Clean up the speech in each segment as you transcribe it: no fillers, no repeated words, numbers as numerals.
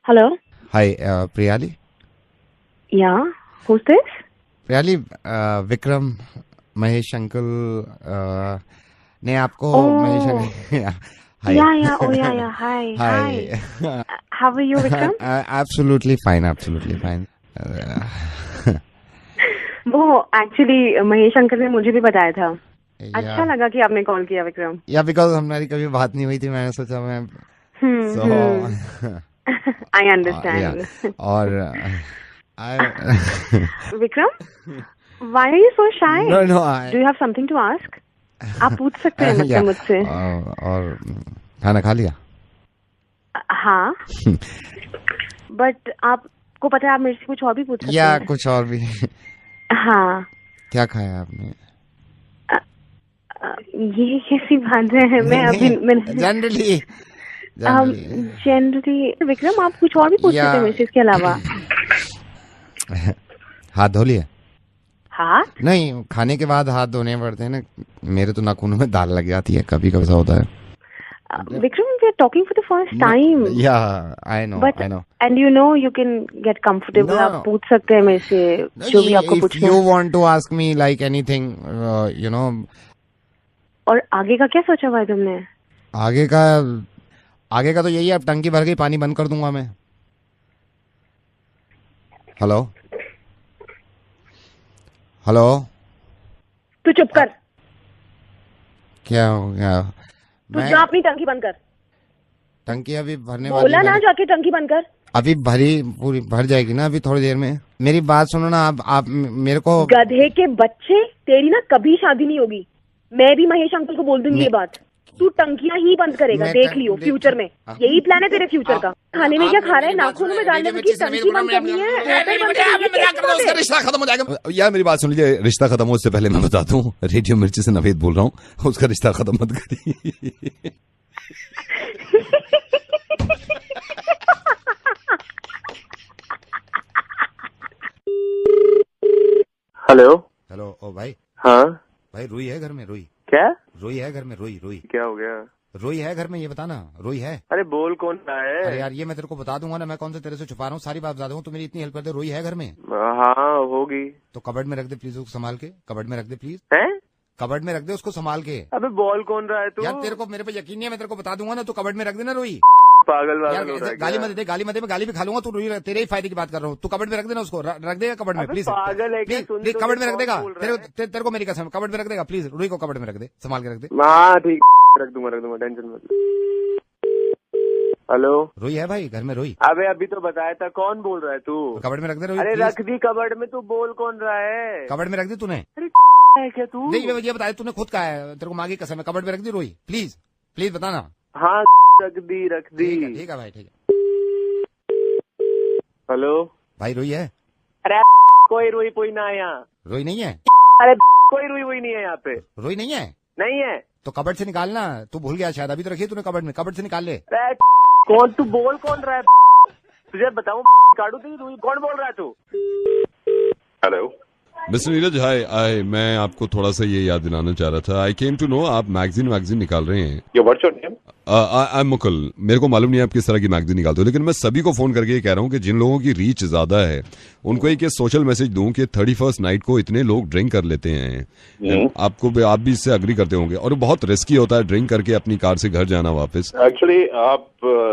Hello? Hi, Priyali. Yeah. Who's this? Priyali, Vikram Mahesh uncle ने आपको Mahesh Oh, uncle hi yeah. Oh, yeah. Hi. Hi How are you, Vikram? Absolutely fine वो actually Mahesh uncle ने मुझे भी बताया था। अच्छा या लगा कि आपने कॉल किया, विक्रम। बिकॉज हमारी कभी बात नहीं हुई थी, मैंने सोचा मैं सो आई अंडरस्टैंड। और Vikram, why are you so shy? No Do you have something to ask? आप पूछ सकते हैं मतलब मुझसे। और खाना खा लिया? हाँ, बट आपको पता है आप मेरे से कुछ और भी पूछ सकते या हैं। कुछ और भी? हाँ। क्या खाया आपने? ये कैसी बात है? मैं अभी जनरली जनरली विक्रम, आप कुछ और भी पूछ सकते हैं मेरे से इसके अलावा। हाथ धो लिए? हाथ नहीं, खाने के बाद हाथ धोने पड़ते हैं ना। मेरे तो नाखूनों में दाल लग जाती है, कभी कभी ऐसा होता है। Vikram, we are talking for the first time. Yeah I know and you know you can get comfortable. आप पूछ सकते हैं मेरे से जो भी आपको पूछना है। You want to ask me like anything, you know. और आगे का क्या सोचा हुआ है तुमने? आगे का तो यही है, अब टंकी भर गई, पानी बंद कर दूंगा मैं। हेलो हेलो, तू चुप कर। क्या हो गया? तू जा अपनी टंकी बंद कर। टंकी अभी भरने वाली बोला ना, जाके टंकी बंद कर। अभी पूरी भर जाएगी ना, अभी थोड़ी देर में। मेरी बात सुनो ना, आप मेरे को। गधे के बच्चे, तेरी ना कभी शादी नहीं होगी। मैं भी महेश अंकल को बोल दूंगी ये बात। तू टंकियां ही बंद करेगा, देख लियो फ्यूचर में। यही प्लान है तेरे फ्यूचर का। खाने में क्या खा रहा है? नाखूनों में डालने में टंकी बंद करनी है। रिश्ता खत्म हो जाएगा यार, मेरी बात सुन लीजिए। रिश्ता खत्म हो उससे पहले मैं बता दूं, रेडियो मिर्ची से नवेद बोल रहा हूँ, उसका रिश्ता खत्म मत करिए। हेलो ओ भाई। हाँ भाई, रुई है घर में? रुई क्या? रुई है घर में? रुई क्या हो गया? रुई है घर में, ये बताना। रुई है? अरे बोल कौन रहा है? अरे यार, ये मैं तेरे को बता दूंगा ना, मैं कौन से तेरे से छुपा रहा हूँ, सारी बात बता दूंगा। तू मेरी इतनी हेल्प कर दे। रुई है घर में? हाँ होगी। तो कबर्ड में रख दे प्लीज, उसको संभाल के। कबर्ड में रख दे प्लीज। हैं? कबर्ड में रख दे उसको संभाल के। अबे बोल कौन रहा है तू? यार तेरे को मेरे पे यकीन नहीं है, मैं तेरे को बता दूंगा ना। तू कबर्ड में रख देना रुई। पागल यार हो रहा है गाली क्या? मत दे, गाली मत दे, मैं गाली भी खा लूंगा। तू रुई, तेरे ही फायदे की बात कर रहा हूँ। तू कबर्ड में रख देना उसको, रख देगा कबर्ड में प्लीज। पागल है क्या? सुन प्लीज तो कबर्ड में कौन रख देगा। बोल रहा है? तेरे को मेरी कसम, कबर्ड में रख देगा प्लीज। रुई को कबर्ड में रख दे, संभाल के रख दे। हाँ ठीक, रख दूंगा, टेंशन मत। हेलो, रुई है भाई घर में? रुई अबे अभी तो बताया था। कौन बोल रहा है तू? कबर्ड में रख दे रुई। अरे please। रख दी कबर्ड में। तू बोल कौन रहा है? कबर्ड में रख दी तूने? अरे है क्या तू? नहीं, ये बताया तूने, खुद कहा है, तेरे को माँ की कसम है। कबर्ड में रख दी रुई? प्लीज प्लीज बताना। हाँ रख दी। ठीक है भाई, ठीक है। हेलो भाई, रुई है? अरे कोई रुई पुई ना है यहाँ। रुई नहीं है? अरे कोई रुई नहीं है यहाँ पे। रुई नहीं है? नहीं है। तो कबर्ड से निकालना। तू भूल गया शायद, अभी तो रखी है तूने कबर्ड में। कबर्ड से निकाल ले। अरे कौन? तू बोल कौन रहा है? तुझे बताऊं काटू तेरी रुई? कौन बोल रहा है तू? हेलो मिस्टर नीरज, हाय मैं आपको थोड़ा सा ये याद दिलाना चाह रहा था। आई केम टू नो आप मैगजीन निकाल रहे हैं। What's your name? I am Mukul. मेरे को मालूम नहीं आप किस तरह की मैगजीन निकालते हो, लेकिन मैं सभी को फोन करके ये कह रहा हूँ कि जिन लोगों की रीच ज्यादा है उनको एक सोशल मैसेज दूं कि 31st नाइट को इतने लोग ड्रिंक कर लेते हैं। आप भी इससे अग्री करते होंगे, और बहुत रिस्की होता है ड्रिंक करके अपनी कार से घर जाना वापस। एक्चुअली आप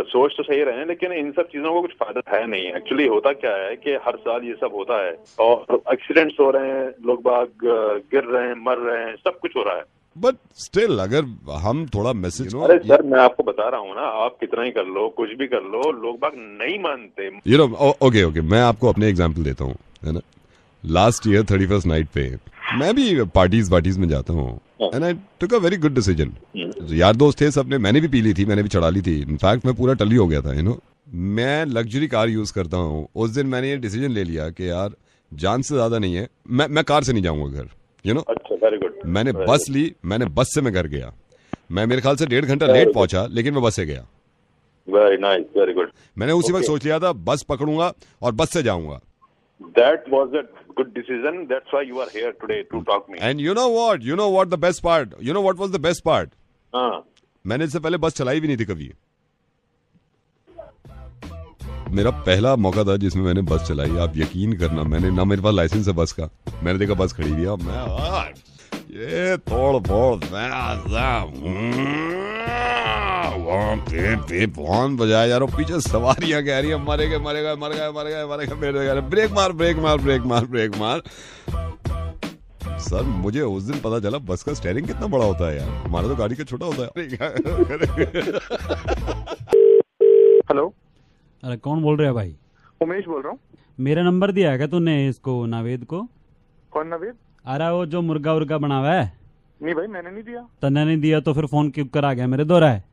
सोच तो सही रहे हैं, लेकिन इन सब चीजों को कुछ फायदा है नहीं। एक्चुअली होता क्या है कि हर साल ये सब होता है और एक्सीडेंट्स हो रहे हैं, लोग बाग गिर रहे हैं, मर रहे हैं, सब कुछ हो रहा है। बट स्टिल अगर हम थोड़ा मैसेज। अरे सर, मैं आपको बता रहा हूँ ना, आप कितना ही कर लो, कुछ भी कर लो, लोग बाग नहीं मानते। ओके मैं आपको अपने एग्जांपल देता हूँ, है ना। लास्ट ईयर 31st नाइट पे मैं भी पार्टीज में जाता हूँ, and I took a very good decision. यार दोस्त थे सबने, मैंने भी पी ली थी, मैंने भी चढ़ा ली थी। इनफैक्ट मैं पूरा टली हो गया था, मैं लग्जरी कार यूज करता हूँ। उस दिन मैंने ये डिसीजन ले लिया कि यार जान से ज्यादा नहीं है, मैं कार से नहीं जाऊंगा घर, अच्छा, वेरी गुड। मैंने बस ली, बस से मैं घर गया। मैं मेरे ख्याल से 1.5 घंटा लेट पहुंचा, लेकिन मैं बस से गया। Very nice, very good. मैंने उसी वक्त सोच लिया था बस पकड़ूंगा और बस से जाऊंगा। That was a good decision. That's why you are here today to talk me. And you know what the best part? You know what was the best part? हाँ। मैंने इससे पहले बस चलाई भी नहीं थी कभी। मेरा पहला मौका था जिसमें मैंने बस चलाई। आप यकीन करना, मैंने ना मेरे पास लाइसेंस है बस का, मैंने देखा बस खड़ी हुई है, मैं ये तोड़ फोड़ फोन बजाया जा रहा हूँ, पीछे सवारियां कह रही है मरेगा मरेगा मरेगा मरेगा मरेगा मरेगा, ब्रेक मार ब्रेक मार ब्रेक मार ब्रेक मार। सर मुझे उस दिन पता चला बस का स्टीयरिंग कितना बड़ा होता है यार, हमारा तो गाड़ी का छोटा होता है। हेलो, अरे कौन बोल रहे हैं भाई? उमेश बोल रहा हूँ। मेरा नंबर दिया है क्या तूने इसको, नावेद को? कौन नावेद? अरे वो जो मुर्गा उर्गा बना हुआ है। नहीं भाई, मैंने नहीं दिया। तन्ने नहीं दिया तो फिर फोन क्यों कर आ गया मेरे दोहरा है?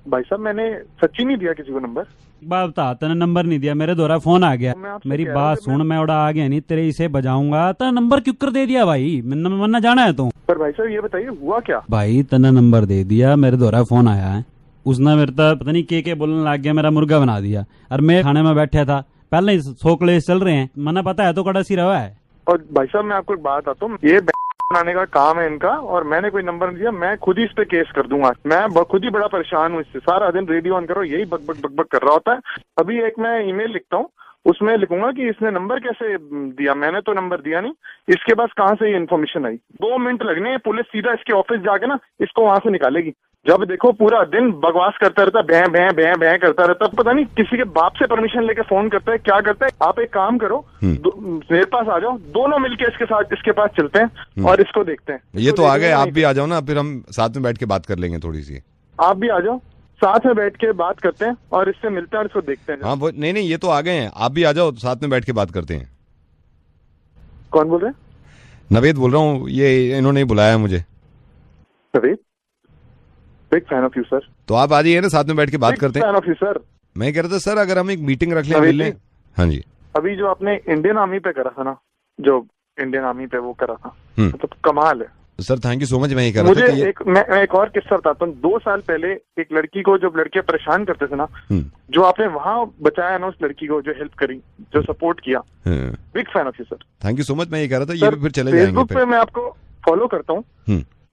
भाई साहब मैंने सच्ची नहीं दिया किसी को नंबर। बात बता, तने नंबर नहीं दिया, मेरे दोहरा फोन आ गया। मेरी बात सुन, मैं उड़ा आ गया नहीं तेरे इसे बजाऊंगा। तना नंबर क्यों कर दे दिया भाई? मरना जाना है तू? पर भाई साहब ये बताइए हुआ क्या? भाई तना नंबर दे दिया, मेरे दोहरा फोन आया है, उसने मेरे तक पता नहीं के बोलने लग गया, मेरा मुर्गा बना दिया। और मैं खाने में बैठा था, पहले ही 100 क्लेश चल रहे हैं, मना पता है तो कड़ा सी रहा है। और भाई साहब मैं आपको एक बात आता हूँ, ये बनाने का काम है इनका, और मैंने कोई नंबर नहीं दिया। मैं खुद ही इस पे केस कर दूंगा। मैं खुद ही बड़ा परेशान हूँ इससे, सारा दिन रेडियो ऑन करो यही बक बक बक बक कर रहा होता है। अभी एक मैं ईमेल लिखता हूँ, उसमें लिखूंगा कि इसने नंबर कैसे दिया, मैंने तो नंबर दिया नहीं, इसके पास कहाँ से ये इन्फॉर्मेशन आई। 2 मिनट लगने हैं, पुलिस सीधा इसके ऑफिस जाके ना इसको वहां से निकालेगी। जब देखो पूरा दिन बकवास करता रहता, भैं भैं भैं भैं करता रहता, पता नहीं किसी के बाप से परमिशन लेके फोन करता है, क्या करता है। आप एक काम करो, मेरे पास आ जाओ, दोनों मिलके इसके साथ इसके पास चलते हैं और इसको देखते हैं। ये तो आ गए, आप भी आ जाओ ना, फिर हम साथ में बैठ के बात कर लेंगे थोड़ी सी। आप भी आ जाओ, साथ में बैठ के बात करते हैं और इससे मिलते हैं और इसको देखते हैं। हाँ वो नहीं नहीं, ये तो आ गए हैं, आप भी आ जाओ, साथ में बैठ के बात करते हैं। कौन बोल रहे हैं? नवेद बोल रहा हूँ, ये इन्होंने बुलाया मुझे। Naved, big fan of you sir. तो आप आ जाइए ना, साथ में बैठ के बात करते हैं। Fan of you sir. मैं कह रहा था सर अगर हम एक मीटिंग रख लें, मिल लें। हाँ जी। अभी जो आपने इंडियन आर्मी पे करा था ना, जो इंडियन आर्मी पे वो करा था, मतलब कमाल है sir. Thank you so much. मैं ये कह रहा था कि मैं एक और किस्सा बताता हूँ। 2 साल पहले एक लड़की को, जब लड़के परेशान करते थे ना, जो आपने वहाँ बचाया ना उस लड़की को, जो हेल्प करी, जो सपोर्ट किया, big fan of you sir. Thank you so much. मैं ये कह रहा था ये भी फिर चले जाएंगे। फेसबुक पे मैं आपको फॉलो करता हूँ,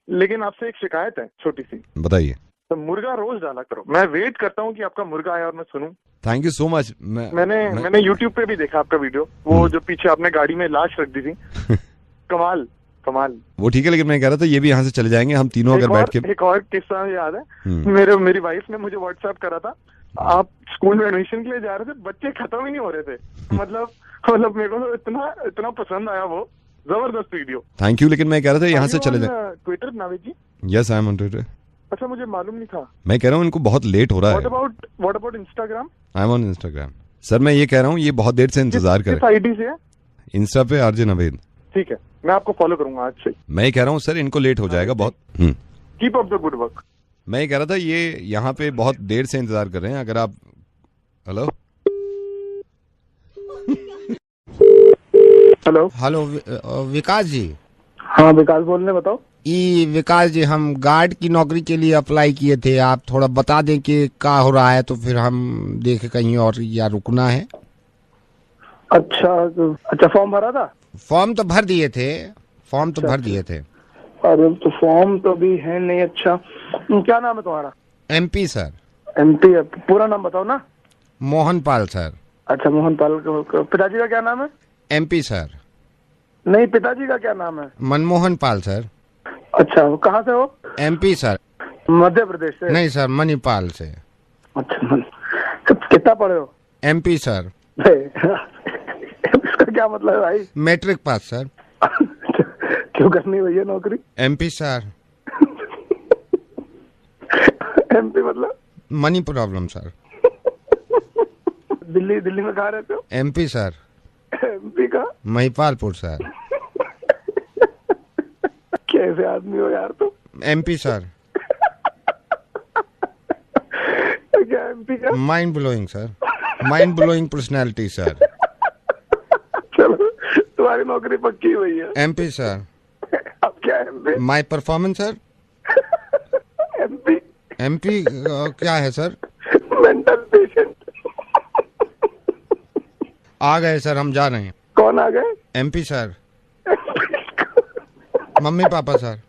लेकिन आपसे एक शिकायत है छोटी सी। बताइए। तो मुर्गा रोज डाला करो, मैं वेट करता हूँ कि आपका मुर्गा आए और मैं सुनूं। Thank you so much. मैंने YouTube पे भी देखा आपका वीडियो, वो जो पीछे आपने गाड़ी में लाश रख दी थी। कमाल कमाल। वो ठीक है, लेकिन मैं कह रहा था ये भी यहाँ से चले जाएंगे हम तीनों अगर बैठ के। एक और किस्सा याद है, मेरी वाइफ ने मुझे व्हाट्सएप करा था, आप स्कूल में एडमिशन के लिए जा रहे थे, बच्चे खत्म ही नहीं हो रहे थे। मतलब मेरे को तो इतना पसंद आया वो, जबरदस्त वीडियो। Thank you. लेकिन मैं कह रहा था यहाँ से चले जाए। Twitter Naved ji? Yes I am on Twitter. अच्छा, मुझे मालूम नहीं था। मैं कह रहा हूँ इनको बहुत लेट हो रहा है। What about Instagram? I am on Instagram. Sir मैं ये कह रहा हूँ ये बहुत देर से इंतजार कर रहे हैं। किस आईडी से है? इंस्टा पे आरजे नवेद। ठीक है, मैं आपको फॉलो करूंगा आज से। मैं ये कह रहा हूँ सर इनको लेट हो जाएगा बहुत। Keep up the good work. मैं ये कह रहा था ये यहाँ पे बहुत देर से इंतजार कर रहे हैं, अगर आप। हेलो हेलो हेलो विकास जी। हाँ विकास बोल रहे, बताओ। विकास जी, हम गार्ड की नौकरी के लिए अप्लाई किए थे, आप थोड़ा बता दें कि क्या हो रहा है, तो फिर हम देखें कहीं और या रुकना है। अच्छा, फॉर्म भरा था? फॉर्म तो भर दिए थे, भर दिए थे। अरे तो फॉर्म तो भी है नहीं। अच्छा, क्या नाम है तुम्हारा? MP sir. MP? पूरा नाम बताओ ना। मोहन पाल सर। अच्छा मोहन पाल। पिताजी का क्या नाम है? MP sir. नहीं, पिताजी का क्या नाम है? मनमोहन पाल सर। अच्छा, कहाँ से हो? MP sir. मध्य प्रदेश से? नहीं सर, मणिपाल से। अच्छा, कितना पढ़े हो? MP sir. इसका क्या मतलब है भाई? Matric pass sir. क्यों करनी भैया नौकरी? MP sir. MP मतलब? Money problem sir. दिल्ली में कहाँ रहते हो? MP sir. MP का? महिपालपुर सर। कैसे आदमी हो यार तुम? MP sir. क्या MP का? Mind blowing sir, mind blowing personality sir. चलो तुम्हारी नौकरी पक्की हुई है। MP sir. अब क्या MP? My performance sir. MP क्या है सर? Mental patient. आ गए सर, हम जा रहे हैं। कौन आ गए? MP sir. Mummy papa sir.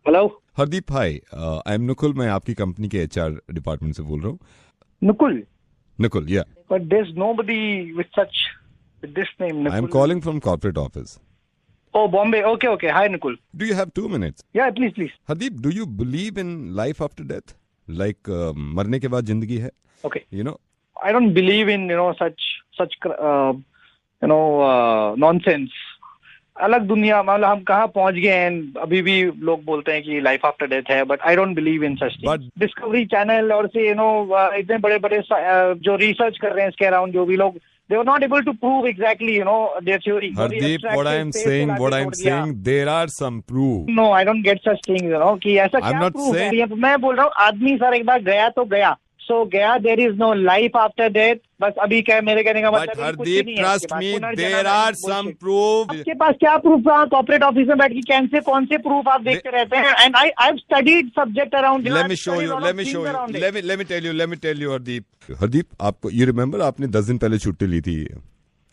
Hello Hardeep hi, I am Nukul, मैं आपकी कंपनी के HR डिपार्टमेंट से बोल रहा हूँ. Nukul, Nukul, yeah. but there's nobody with this name. Nukul. I'm calling from corporate office. Oh, Bombay. Okay. Hi, Nukul. Do you have 2 minutes? Yeah, please. Hardeep, do you believe in life after death? Like मरने के बाद जिंदगी है? Okay. You know? I don't believe in such nonsense. अलग दुनिया, मतलब हम कहाँ पहुंच गए हैं. अभी भी लोग बोलते हैं कि लाइफ आफ्टर डेथ है, but I don't believe in such things. Discovery channel और से इतने बड़े बड़े जो रिसर्च कर रहे हैं इसके अराउंड, जो भी लोग, they were not able to prove exactly their theory. Hardeep, what I'm saying, there are some proof. No, I don't get such things, कि ऐसा क्या proof है. मैं बोल रहा हूँ आदमी सर एक बार गया तो गया. So गया, there is no life after death. बस अभी क्या मेरे कहने का मतलब है कुछ नहीं है. Trust me, there are some proof. आपके पास क्या प्रूफ है? कॉर्पोरेट ऑफिस में बैठ के कौन से प्रूफ आप देखते रहते हैं? And I've studied subject around. Let me show you. Let me tell you, Hardeep. Hardeep, आपको you remember आपने 10 दिन पहले छुट्टी ली थी.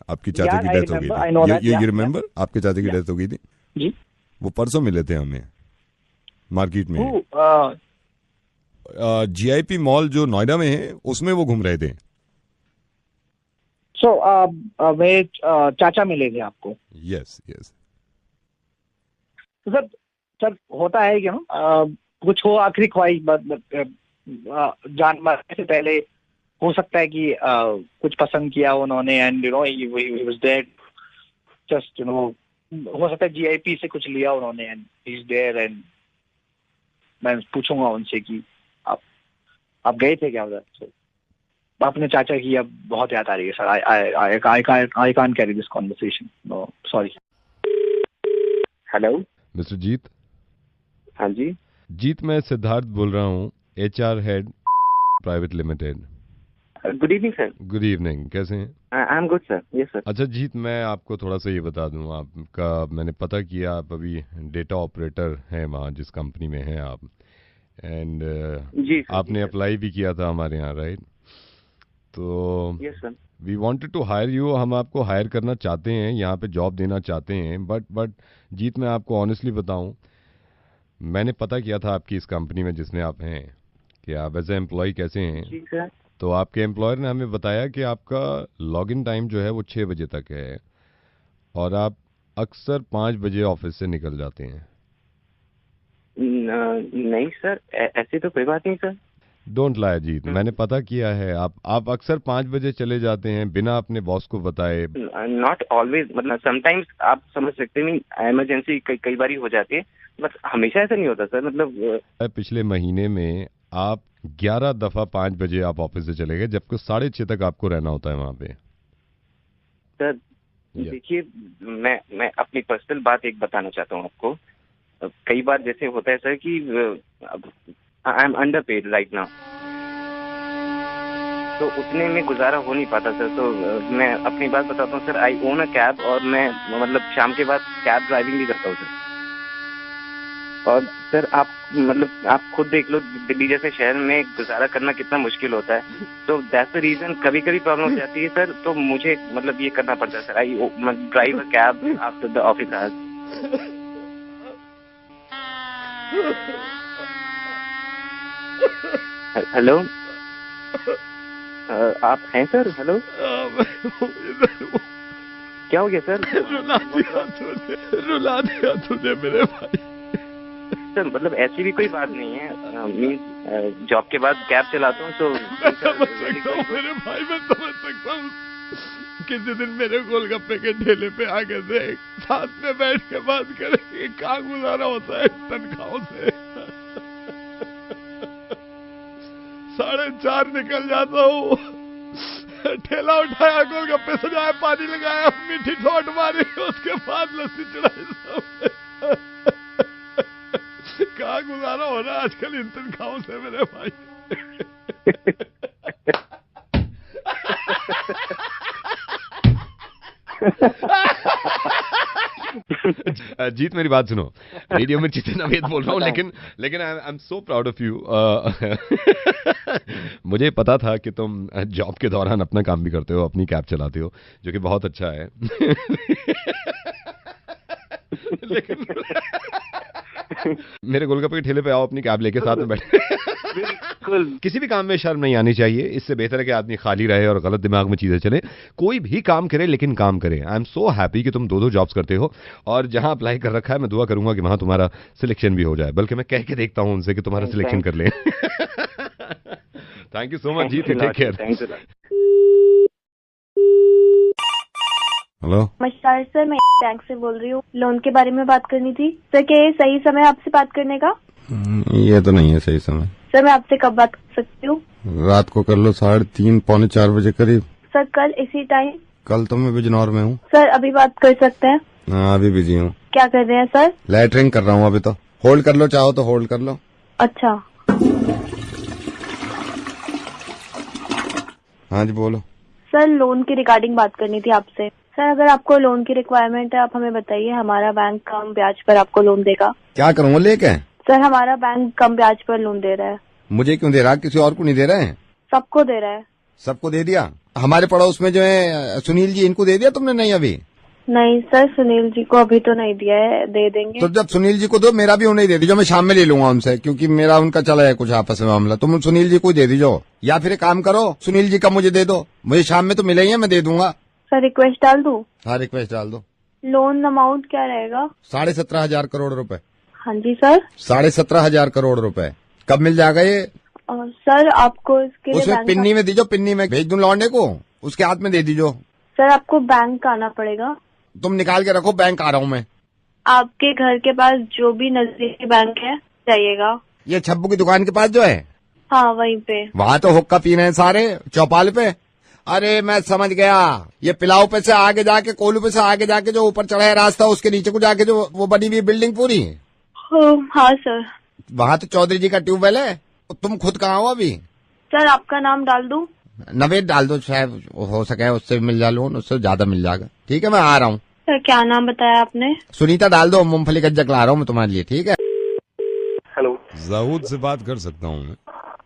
आपकी चाचा की डेथ हो गई थी. You remember आपके चाचा की डेथ हो गई थी. जी. वो परसों मिले थे हमें मार्केट में. GIP मॉल जो नोएडा में है उसमें वो घूम रहे थे. So मेरे चाचा मिले थे आपको? Yes. तो सर होता है कि कुछ हो आखिरी ख्वाहिश जान मरने से पहले, हो सकता है कि कुछ पसंद किया उन्होंने, and he was dead. Just हो सकता है GIP से कुछ लिया उन्होंने, एंड he's there, and मैं पूछूंगा उनसे कि आप गए थे क्या उधर? So, अपने चाचा की अब बहुत याद आ रही है sir. I can't carry this conversation. No, sorry. Hello mister Jeet. हाँ जी. जीत, मैं सिद्धार्थ बोल रहा हूँ, HR head private limited. Good evening sir. Good evening, कैसे हैं? I am good sir. Yes sir. अच्छा जीत, मैं आपको थोड़ा सा ये बता दूं, आपका मैंने पता किया, आप अभी डेटा ऑपरेटर हैं वहाँ जिस कंपनी में हैं आप, एंड आपने अप्लाई भी किया था हमारे यहाँ, राइट? तो yes sir. We wanted to hire you. हम आपको हायर करना चाहते हैं, यहाँ पे जॉब देना चाहते हैं, बट जीत मैं आपको ऑनेस्टली बताऊं, मैंने पता किया था आपकी इस कंपनी में जिसमें आप हैं कि आप एज ए एम्प्लॉय कैसे हैं. जी सर. तो आपके एम्प्लॉयर ने हमें बताया कि आपका लॉग इन टाइम जो है वो 6 बजे तक है और आप अक्सर 5 बजे ऑफिस से निकल जाते हैं. नहीं सर, ऐसी तो कोई बात नहीं सर. डोंट लाई जीत, मैंने पता किया है, आप अक्सर 5 बजे चले जाते हैं बिना अपने बॉस को बताए. नॉट ऑलवेज, मतलब समटाइम्स आप समझ सकते हैं, इमरजेंसी कई बार हो जाती है, बस हमेशा ऐसा नहीं होता सर. मतलब पिछले महीने में आप 11 दफा 5 बजे आप ऑफिस से चले गए, जबकि 6:30 तक आपको रहना होता है वहाँ पे. सर देखिए, मैं अपनी पर्सनल बात एक बताना चाहता हूँ आपको. कई बार जैसे होता है सर कि I am under paid right now, तो उतने में गुजारा हो नहीं पाता सर. तो मैं अपनी बात बताता हूँ sir. I own a cab और मैं मतलब शाम के बाद कैब ड्राइविंग भी करता हूँ सर. और सर आप खुद देख लो, दिल्ली जैसे शहर में गुजारा करना कितना मुश्किल होता है. तो दैट्स द रीजन कभी प्रॉब्लम हो जाती है सर. तो मुझे मतलब ये करना पड़ता है sir. I drive a cab after the office hours. Hello, आप हैं सर? हेलो, क्या हो गया सर? रुला दिया तुझे मेरे भाई. सर मतलब ऐसी भी कोई बात नहीं है. मीन्स जॉब के बाद कैब चलाता हूँ, तो मैं समझ सकता हूँ मेरे भाई, मैं समझ सकता हूँ. किसी दिन मेरे गोलगप्पे के ठेले पे आके से साथ में बैठ के बात करेंगे. कहाँ गुजारा होता है तनख्वाहों से. 4:30 निकल जाता हूँ, ठेला उठाया, गोलगप्पे सजाया, पानी लगाया, मीठी ठोट मारी, उसके बाद लस्सी चढ़ाई. कहाँ गुजारा हो रहा है आजकल इन तनख्वाहों से मेरे भाई. जीत मेरी बात सुनो, रेडियो में जितने नवेद बोल रहा हूँ, लेकिन आई am so proud of you. मुझे पता था कि तुम जॉब के दौरान अपना काम भी करते हो, अपनी कैब चलाते हो, जो कि बहुत अच्छा है. लेकिन मेरे गोलगप्पे के ठेले पे आओ, अपनी कैब लेके साथ में बैठे। बिल्कुल। किसी भी काम में शर्म नहीं आनी चाहिए। इससे बेहतर है कि आदमी खाली रहे और गलत दिमाग में चीजें चले। कोई भी काम करे लेकिन काम करे। आई एम सो हैप्पी कि तुम 2 जॉब्स करते हो और जहां अप्लाई कर रखा है मैं दुआ करूंगा कि वहां तुम्हारा सिलेक्शन भी हो जाए। बल्कि मैं कह के देखता हूं उनसे कि तुम्हारा सिलेक्शन कर ले। थैंक यू सो मच जी, टेक केयर। हेलो, नमस्कार सर, मैं बैंक से बोल रही हूँ। लोन के बारे में बात करनी थी सर। क्या ये सही समय आपसे बात करने का? ये तो नहीं है सही समय। सर मैं आपसे कब बात कर सकती हूँ? रात को कर लो 3:30 पौने 4 बजे करीब। सर कल इसी टाइम? कल तो मैं बिजनौर में हूँ। सर अभी बात कर सकते हैं? हाँ अभी बिजी हूँ। क्या कर रहे हैं सर? लैटरिंग कर रहा हूँ अभी तो। होल्ड कर लो, चाहो तो होल्ड कर लो। अच्छा। हाँ जी बोलो। सर लोन की रिगार्डिंग बात करनी थी आपसे। सर अगर आपको लोन की रिक्वायरमेंट है आप हमें बताइए, हमारा बैंक कम ब्याज पर आपको लोन देगा। क्या करूँगा लेके? सर हमारा बैंक कम ब्याज पर लोन दे रहा है। मुझे क्यों दे रहा, किसी और को नहीं दे रहे हैं? सबको दे रहा है। सबको दे दिया? हमारे पड़ोस में जो है सुनील जी, इनको दे दिया तुमने? नहीं अभी नहीं सर, सुनील जी को अभी तो नहीं दिया है, दे देंगे। तो जब सुनील जी को दो, मेरा भी उन्हें दे दीजिए, मैं शाम में ले लूंगा उनसे, क्योंकि मेरा उनका चला है कुछ आपस में मामला। तुम सुनील जी को दे दीजिए, या फिर एक काम करो सुनील जी का मुझे दे दो, मुझे शाम में तो मिले ही है, मैं दे दूंगा। सर रिक्वेस्ट डाल दूं? हाँ रिक्वेस्ट डाल दो। लोन अमाउंट क्या रहेगा? 17,500 करोड़ रुपए। हाँ जी सर। 17,500 करोड़ रुपए। कब मिल जाएगा ये? सर आपको इसके लिए उसमें पिन्नी में दीजिए, पिन्नी में भेज दूं लौंडे को, उसके हाथ में दे दीजिए। सर आपको बैंक आना पड़ेगा। तुम निकाल के रखो, बैंक आ रहा हूँ मैं। आपके घर के पास जो भी नजदीकी बैंक है जाइएगा। ये छब्बू की दुकान के पास जो है? हाँ वहीं पे। वहाँ तो हुक्का पी रहे हैं सारे चौपाल पे। अरे मैं समझ गया, ये पिलाऊ पे से आगे जाके, कोलू पे से आगे जाके जो ऊपर चढ़ा है रास्ता, उसके नीचे को जाके जो वो बनी हुई बिल्डिंग पूरी। हाँ सर। वहाँ तो चौधरी जी का ट्यूबवेल है। तुम खुद कहाँ हो अभी? सर आपका नाम डाल दूं? नवेद डाल दो, शायद हो सके उससे मिल जा लोन, उससे ज्यादा मिल जाएगा। ठीक है मैं आ रहा हूँ। सर क्या नाम बताया आपने? सुनीता डाल दो, मूंगफली गज्जक ला रहा हूँ मैं तुम्हारे लिए। ठीक है। हेलो, जाऊद से बात कर सकता हूँ मैं?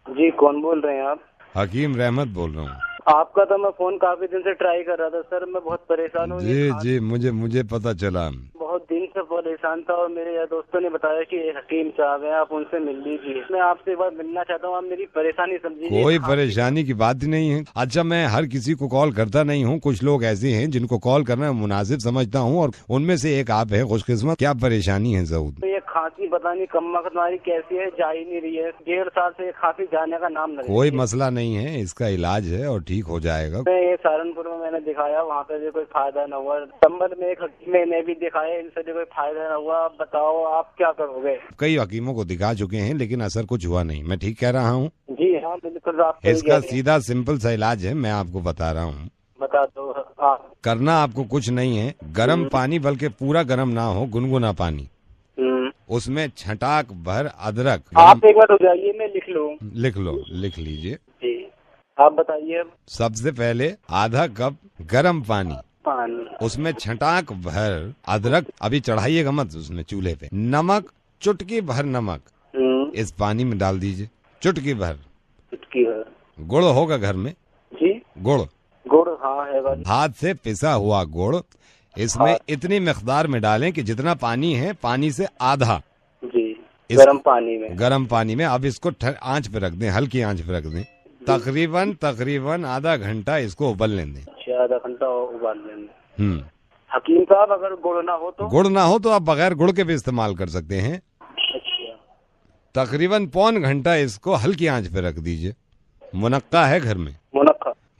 जी कौन बोल रहे हैं आप? हकीम रहमत बोल रहा हूँ। आपका तो मैं फोन काफी दिन से ट्राई कर रहा था सर, मैं बहुत परेशान हूँ। जी मुझे पता चला। बहुत दिन से परेशान था और मेरे यार दोस्तों ने बताया कि हकीम साहब हैं, आप उनसे मिल लीजिए। मैं आपसे एक बार मिलना चाहता हूँ, आप मेरी परेशानी समझिए। कोई परेशानी की बात ही नहीं है। अच्छा मैं हर किसी को कॉल करता नहीं हूँ, कुछ लोग ऐसे हैं जिनको कॉल करना मुनासिब समझता हूँ और उनमें से एक आप है खुशकिस्मत। क्या परेशानी है जाऊद? तो ये खांसी पता नहीं कम तुम्हारी कैसी है, जा ही नहीं रही है। 1.5 साल से खांसी जाने का नाम नहीं। कोई मसला नहीं है, इसका इलाज है और ठीक हो जाएगा। मैं ये सहारनपुर में मैंने दिखाया, वहाँ पे भी कोई फायदा न हुआ। संबल में एक हकीम ने भी दिखाया, इनसे भी कोई फायदा न हुआ। आप बताओ आप क्या करोगे? कई हकीमों को दिखा चुके हैं लेकिन असर कुछ हुआ नहीं। मैं ठीक कह रहा हूँ? जी हाँ बिल्कुल। आप इसका सीधा सिंपल सा इलाज है, मैं आपको बता रहा हूँ। बता दो आप। करना आपको कुछ नहीं है, गर्म पानी, बल्कि पूरा गर्म ना हो, गुनगुना पानी, उसमें छटाक भर अदरक। आप एक बार हो जाइए, मैं लिख लूँ। लिख लो, लिख लीजिए। जी आप बताइए। सबसे पहले आधा कप गर्म पानी, उसमें छटाक भर अदरक, अभी चढ़ाइएगा मत उसमें चूल्हे पे। नमक, चुटकी भर नमक इस पानी में डाल दीजिए, चुटकी भर। गुड़ होगा घर में? जी गुड़ हाँ है। हाथ से पिसा हुआ गुड़ इसमें इतनी मिकदार में डालें कि जितना पानी है पानी से आधा। जी गर्म पानी में। अब इसको आंच पे रख दें, हल्की आंच पे रख दें। तकरीबन आधा घंटा इसको उबलने दें। आधा घंटा उबालने दें। हकीम साहब अगर गुड़ ना हो तो? गुड़ ना हो तो आप बगैर गुड़ के भी इस्तेमाल कर सकते हैं। तकरीबन पौन घंटा इसको हल्की आंच पे रख दीजिए। मुनक्का है घर में?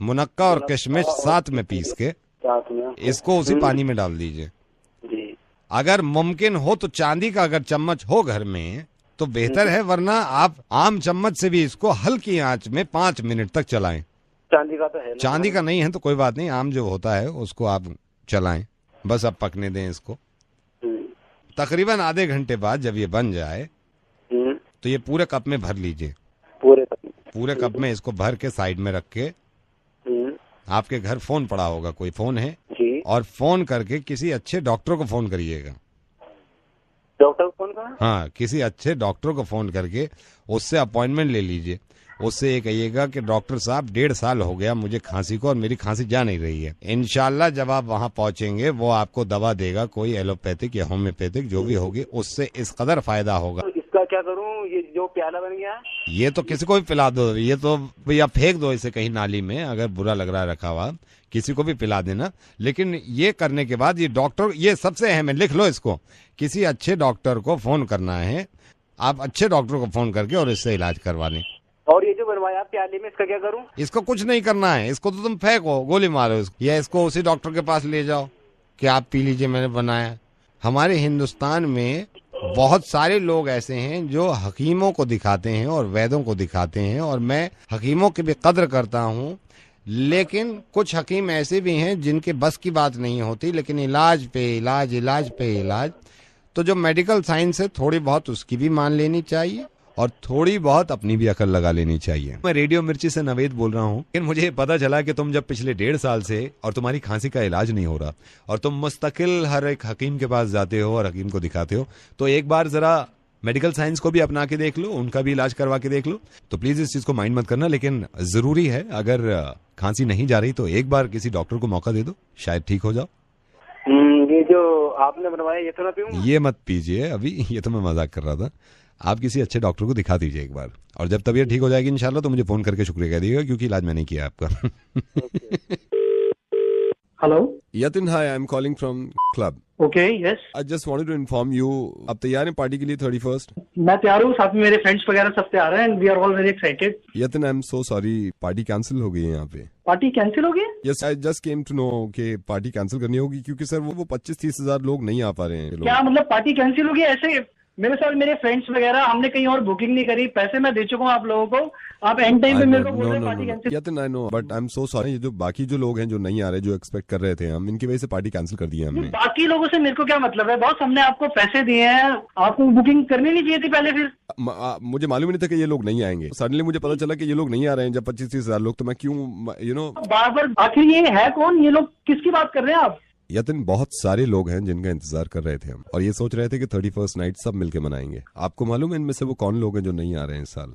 मुनक्का और किशमिश साथ में पीस के इसको उसी पानी में डाल दीजिए। अगर मुमकिन हो तो चांदी का अगर चम्मच हो घर में तो बेहतर है, वरना आप आम चम्मच से भी इसको हल्की आंच में 5 मिनट तक चलाएं। चांदी का तो है ना? चांदी का नहीं है तो कोई बात नहीं, आम जो होता है उसको आप चलाएं, बस अब पकने दें इसको। तकरीबन आधे घंटे बाद जब ये बन जाए तो ये पूरे कप में भर लीजिए। पूरे कप में इसको भर के साइड में रख के, आपके घर फोन पड़ा होगा, कोई फोन है? और फोन करके किसी अच्छे डॉक्टर को फोन करिएगा। डॉक्टर को फोन करा? हाँ, किसी अच्छे डॉक्टर को फोन करके उससे अपॉइंटमेंट ले लीजिए। उससे ये कहिएगा कि डॉक्टर साहब 1.5 साल हो गया मुझे खांसी को और मेरी खांसी जा नहीं रही है। इंशाल्लाह जब आप वहां पहुंचेंगे वो आपको दवा देगा, कोई एलोपैथिक या होम्योपैथिक जो भी होगी, उससे इस कदर फायदा होगा। तो इसका क्या करूं? ये जो प्याला बन गया, ये तो किसी को भी पिला दो, ये तो भैया फेंक दो इसे कहीं नाली में, अगर बुरा लग रहा है रखा हुआ किसी को भी पिला देना। लेकिन ये करने के बाद ये डॉक्टर, ये सबसे अहम है, लिख लो इसको, किसी अच्छे डॉक्टर को फोन करना है। आप अच्छे डॉक्टर को फोन करके और इससे इलाज करवा लें। और ये जो बनवाया प्याले में, इसका क्या करूं? इसको कुछ नहीं करना है, इसको तो तुम फेंको, गोली मारो इसको, या इसको उसी डॉक्टर के पास ले जाओ कि आप पी लीजिए, मैंने बनाया। हमारे हिंदुस्तान में बहुत सारे लोग ऐसे हैं जो हकीमों को दिखाते हैं और वैद्यों को दिखाते हैं, और मैं हकीमों की भी कद्र करता हूँ, लेकिन कुछ हकीम ऐसे भी हैं जिनके बस की बात नहीं होती, लेकिन इलाज पे इलाज, इलाज पे इलाज। तो जो मेडिकल साइंस है थोड़ी बहुत उसकी भी मान लेनी चाहिए और थोड़ी बहुत अपनी भी अकल लगा लेनी चाहिए। मैं रेडियो मिर्ची से नवेद बोल रहा हूँ। लेकिन मुझे पता चला कि तुम जब पिछले 1.5 साल से और तुम्हारी खांसी का इलाज नहीं हो रहा और तुम मुस्तकिल हर एक हकीम के पास जाते हो और हकीम को दिखाते हो, तो एक बार जरा मेडिकल साइंस को भी अपना के देख लो, उनका भी इलाज करवा के देख लो। तो प्लीज इस चीज को माइंड मत करना, लेकिन जरूरी है अगर खांसी नहीं जा रही तो एक बार किसी डॉक्टर को मौका दे दो, शायद ठीक हो जाओ। ये जो आपने बनवाया ये तो ना पीऊं? ये मत पीजिए अभी, ये तो मैं मजाक कर रहा था। आप किसी अच्छे डॉक्टर को दिखा दीजिए एक बार, और जब तबीयत ठीक हो जाएगी इंशाल्लाह तो मुझे फोन करके शुक्रिया कह दीजिएगा, क्योंकि इलाज मैंने किया आपका। Hello Yatin, hi, I'm calling from club. Okay yes I just wanted to inform you, आप तैयार हैं पार्टी के लिए 31st? मैं तैयार हूँ, साथ में मेरे फ्रेंड्स वगैरह सब तैयार हैं and we are all very excited. Yatin, I'm so sorry, party cancel हो गई है यहाँ पे। पार्टी कैंसिल हो गई? Yes, I just came to know कि पार्टी कैंसिल करनी होगी, क्योंकि सर वो 25-30 हजार लोग नहीं आ पा रहे हैं। क्या मतलब पार्टी कैंसिल हो गई? ऐसे मेरे साथ मेरे फ्रेंड्स वगैरह, हमने कहीं और बुकिंग नहीं करी, पैसे मैं दे चुका हूँ आप लोगों को, आप एंड टाइम पे मेरे को बोल रहे हैं party cancel. Yatin, I know, but I'm so sorry, ये जो बाकी जो लोग हैं जो नहीं आ रहे, जो एक्सपेक्ट कर रहे थे हम, इनकी वजह से पार्टी कैंसिल कर दी है हमने। बाकी लोगों से मेरे को क्या मतलब है बॉस, हमने आपको पैसे दिए हैं, आपको बुकिंग करनी नहीं चाहिए थी पहले? फिर मुझे मालूम नहीं था कि ये लोग नहीं आएंगे। सडनली मुझे पता चला कि ये लोग नहीं आ रहे हैं जब 25-30 हजार लोग, तो मैं क्यों बार बार, आखिर ये है कौन, ये लोग किसकी बात कर रहे हैं आप? यतिन, बहुत सारे लोग हैं जिनका इंतजार कर रहे थे हम, और ये सोच रहे थे कि 31st नाइट सब मिलके मनाएंगे। आपको मालूम है इनमें से वो कौन लोग हैं जो नहीं आ रहे हैं इस साल?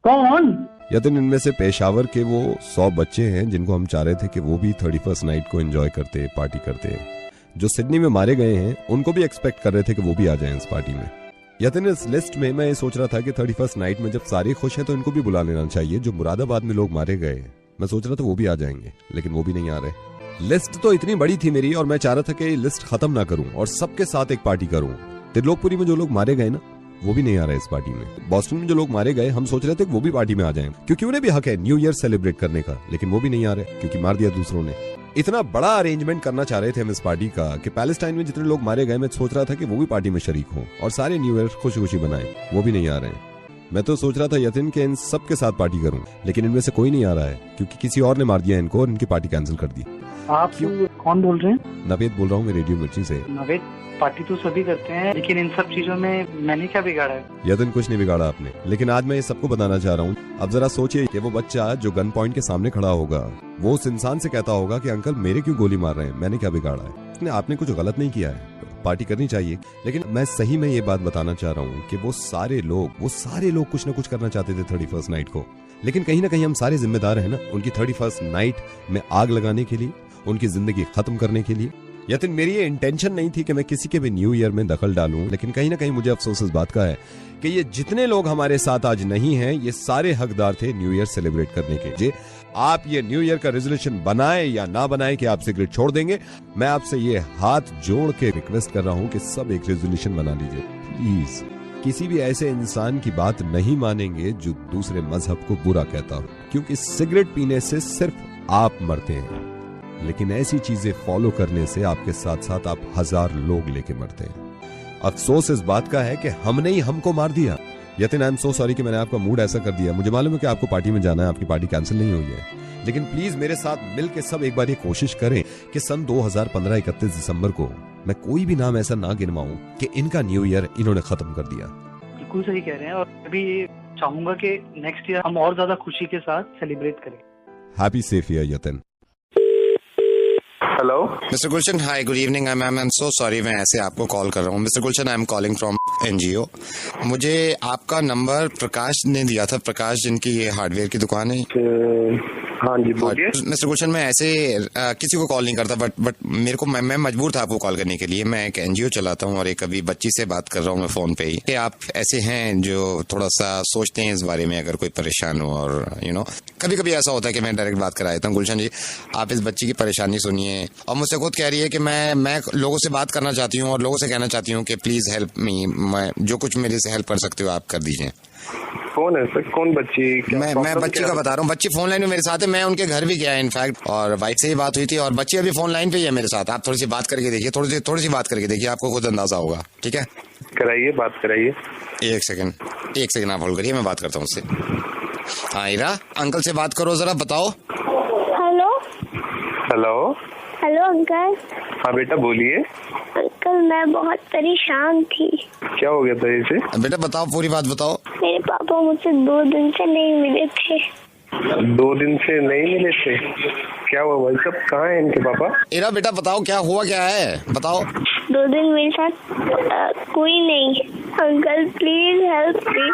कौन? यतिन, इनमें से पेशावर के वो 100 बच्चे हैं जिनको हम चाह रहे थे कि वो भी 31st नाइट को एंजॉय करते, पार्टी करते। जो सिडनी में मारे गए हैं उनको भी एक्सपेक्ट कर रहे थे कि वो भी आ जाएं इस पार्टी में। यतिन, इस लिस्ट में मैं ये सोच रहा था कि 31st नाइट में जब सारे खुश हैं तो इनको भी बुला लेना चाहिए। जो मुरादाबाद में लोग मारे गए, मैं सोच रहा था वो भी आ जाएंगे, लेकिन वो भी नहीं आ रहे। लिस्ट तो इतनी बड़ी थी मेरी, और मैं चाह रहा था कि लिस्ट खत्म ना करूं और सबके साथ एक पार्टी करूं। त्रिलोकपुरी में जो लोग मारे गए ना, वो भी नहीं आ रहे इस पार्टी में। बॉस्टन में जो लोग मारे गए, हम सोच रहे थे कि वो भी पार्टी में आ जाएं, क्योंकि उन्हें भी हक है न्यू ईयर सेलिब्रेट करने का, लेकिन वो भी नहीं आ रहे क्योंकि मार दिया दूसरों ने। इतना बड़ा अरेंजमेंट करना चाह रहे थे हम इस पार्टी का कि पैलेस्टाइन में जितने लोग मारे गए, मैं सोच रहा था कि वो भी पार्टी में शरीक हों और सारे न्यू ईयर खुशी खुशी बनाएं। वो भी नहीं आ रहे हैं। मैं तो सोच रहा था यतिन के इन सब के साथ पार्टी करूं, लेकिन इनमें से कोई नहीं आ रहा है क्योंकि किसी और ने मार दिया इनको और इनकी पार्टी कैंसिल कर दी। आप कौन बोल रहे हैं? नवेद बोल रहा हूँ, मैं रेडियो मिर्ची से। नवेद, पार्टी तो सभी करते हैं, लेकिन इन सब चीजों में मैंने क्या बिगाड़ा है? यतिन, कुछ नहीं बिगाड़ा आपने, लेकिन आज मैं ये सबको बताना चाह रहा हूँ। अब जरा सोचिए कि वो बच्चा जो गन पॉइंट के सामने खड़ा होगा, वो उस इंसान से कहता होगा कि अंकल मेरे क्यों गोली मार रहे हैं, मैंने क्या बिगाड़ा है? आपने कुछ गलत नहीं किया है, पार्टी करनी चाहिए। लेकिन मैं सही में ये बात बताना चाह रहा हूँ कि वो सारे लोग कुछ ना कुछ करना चाहते थे 31st नाइट को, लेकिन कहीं ना कहीं हम सारे जिम्मेदार हैं ना उनकी 31st नाइट में आग लगाने के लिए, उनकी जिंदगी खत्म करने के लिए। यतिन, मेरी ये इंटेंशन नहीं थी कि मैं किसी के भी न्यू ईयर में दखल डालूं, लेकिन कहीं ना कहीं मुझे अफसोस इस बात का है कि ये जितने लोग हमारे साथ आज नहीं हैं, ये सारे हकदार थे न्यू ईयर सेलिब्रेट करने के। आप ये न्यू ईयर का रेजोल्यूशन बनाए या ना बनाए कि आप सिगरेट छोड़ देंगे, मैं आपसे ये हाथ जोड़ के रिक्वेस्ट कर रहा हूं कि सब एक रेजोल्यूशन बना लीजिए प्लीज। किसी भी ऐसे इंसान की बात नहीं मानेंगे जो दूसरे मजहब को बुरा कहता हो, क्योंकि सिगरेट पीने से सिर्फ आप मरते हैं, लेकिन ऐसी चीजें फॉलो करने से आपके साथ साथ आप 1000 लोग लेके मरते हैं। अफसोस इस बात का है कि हमने ही हमको मार दिया। यतिन, आई एम सो सॉरी कि मैंने आपका मूड ऐसा कर दिया। मुझे मालूम है कि आपको पार्टी में जाना है, आपकी पार्टी कैंसिल नहीं हुई है, लेकिन प्लीज मेरे साथ मिलकर सब एक बार ये कोशिश करें कि सन 2015 31 दिसंबर को मैं कोई भी नाम ऐसा ना गिनवाऊं कि इनका न्यू ईयर इन्होंने खत्म कर दिया। बिल्कुल सही कह रहे हैं, और अभी चाहूंगा कि नेक्स्ट ईयर हम और ज्यादा खुशी के साथ सेलिब्रेट करें। Happy safe year Yatin. Hello mister Gulshan, hi, good evening. I am so sorry, मैं ऐसे आपको कॉल कर रहा हूँ। Mister Gulshan, I am calling from NGO। मुझे आपका नंबर प्रकाश ने दिया था, प्रकाश जिनकी ये हार्डवेयर की दुकान है। हाँ जी, बोलिए। मिस्टर गुलशन, मैं ऐसे किसी को कॉल नहीं करता, बट मेरे को मैं मजबूर था आपको कॉल करने के लिए। मैं एक NGO चलाता हूँ और एक अभी बच्ची से बात कर रहा हूँ मैं फोन पे ही कि आप ऐसे हैं जो थोड़ा सा सोचते हैं इस बारे में, अगर कोई परेशान हो। और कभी कभी ऐसा होता है कि मैं डायरेक्ट बात करा देता हूँ। गुलशन जी, आप इस बच्ची की परेशानी सुनिए। और मुझसे खुद कह रही है कि मैं लोगों से बात करना चाहती हूँ और लोगों से कहना चाहती हूँ कि प्लीज हेल्प मी, मैं जो कुछ मेरे से हेल्प कर सकते हो आप कर दीजिए। कौन है सर? कौन बच्ची? मैं बच्ची का बता रहा हूँ। बच्ची फोन लाइन में मेरे साथ है। मैं उनके घर भी गया इनफैक्ट, और वाइफ से ही बात हुई थी, और बच्ची अभी फोन लाइन पे ही है मेरे साथ। आप थोड़ी सी बात करके देखिए, थोड़ी सी बात करके देखिए, आपको खुद अंदाजा होगा। ठीक है, कराइए, बात कराइए। एक सेकंड आप होल्ड करिए, मैं बात करता हूँ उससे। हाँ ईरा, अंकल से बात करो जरा, बताओ। Hello hello uncle. हाँ बेटा, बोलिए। अंकल, मैं बहुत परेशान थी। क्या हो गया था इसे? बेटा बताओ, पूरी बात बताओ। मेरे पापा मुझसे 2 दिन से नहीं मिले थे। 2 दिन से नहीं मिले थे? क्या हुआ भाई साहब, कहाँ है इनके पापा? ईरा बेटा बताओ, क्या हुआ, क्या है बताओ। 2 दिन मेरे साथ कोई नहीं। Uncle please help me.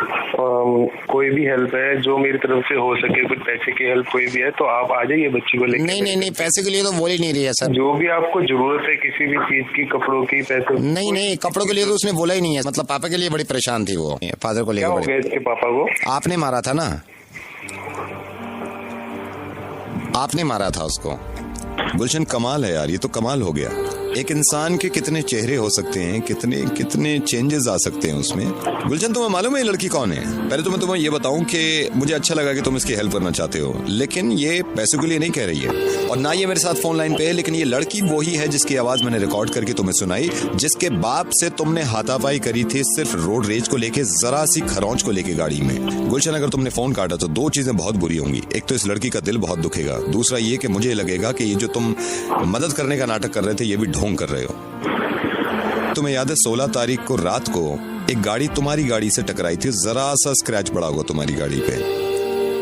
कोई भी हेल्प है जो मेरी तरफ से हो सके, कुछ पैसे की हेल्प कोई भी है तो आप आ जाइए बच्ची को लेकर। नहीं, पैसे के लिए तो बोल ही नहीं रही है सर। जो भी आपको जरूरत है किसी भी चीज की, कपड़ों की, पैसे। नहीं, कपड़ों के लिए तो उसने बोला ही नहीं है। मतलब पापा के लिए बड़ी परेशान थी वो, फादर को लेकर। क्या हो गया इसके पापा को? आपने मारा था ना, आपने मारा था उसको। गुलशन, कमाल है यार, ये तो कमाल हो गया। एक इंसान के कितने चेहरे हो सकते हैं, कितने चेंजेस आ सकते हैं उसमें। गुलशन, तुम्हें मालूम है ये लड़की कौन है? पहले तो मैं तुम्हें ये बताऊं कि मुझे अच्छा लगा कि तुम इसकी हेल्प करना चाहते हो, लेकिन ये पैसों के लिए नहीं कह रही है, और ना ये मेरे साथ फोन लाइन पे है। लेकिन ये लड़की वही है जिसकी आवाज मैंने रिकॉर्ड करके तुम्हें सुनाई, जिसके बाप से तुमने हाथापाई करी थी सिर्फ रोड रेज को लेके, जरा सी खरौंच को लेके गाड़ी में। गुलशन, अगर तुमने फोन काटा तो 2 चीजें बहुत बुरी होंगी। एक तो इस लड़की का दिल बहुत दुखेगा, दूसरा ये कि मुझे लगेगा कि ये जो तुम मदद करने का नाटक कर रहे थे, ये भी ढोंग कर रहे हो। तुम्हें याद है 16 तारीख को रात को एक गाड़ी तुम्हारी गाड़ी से टकराई थी, जरा सा स्क्रैच पड़ा हुआ तुम्हारी गाड़ी पे।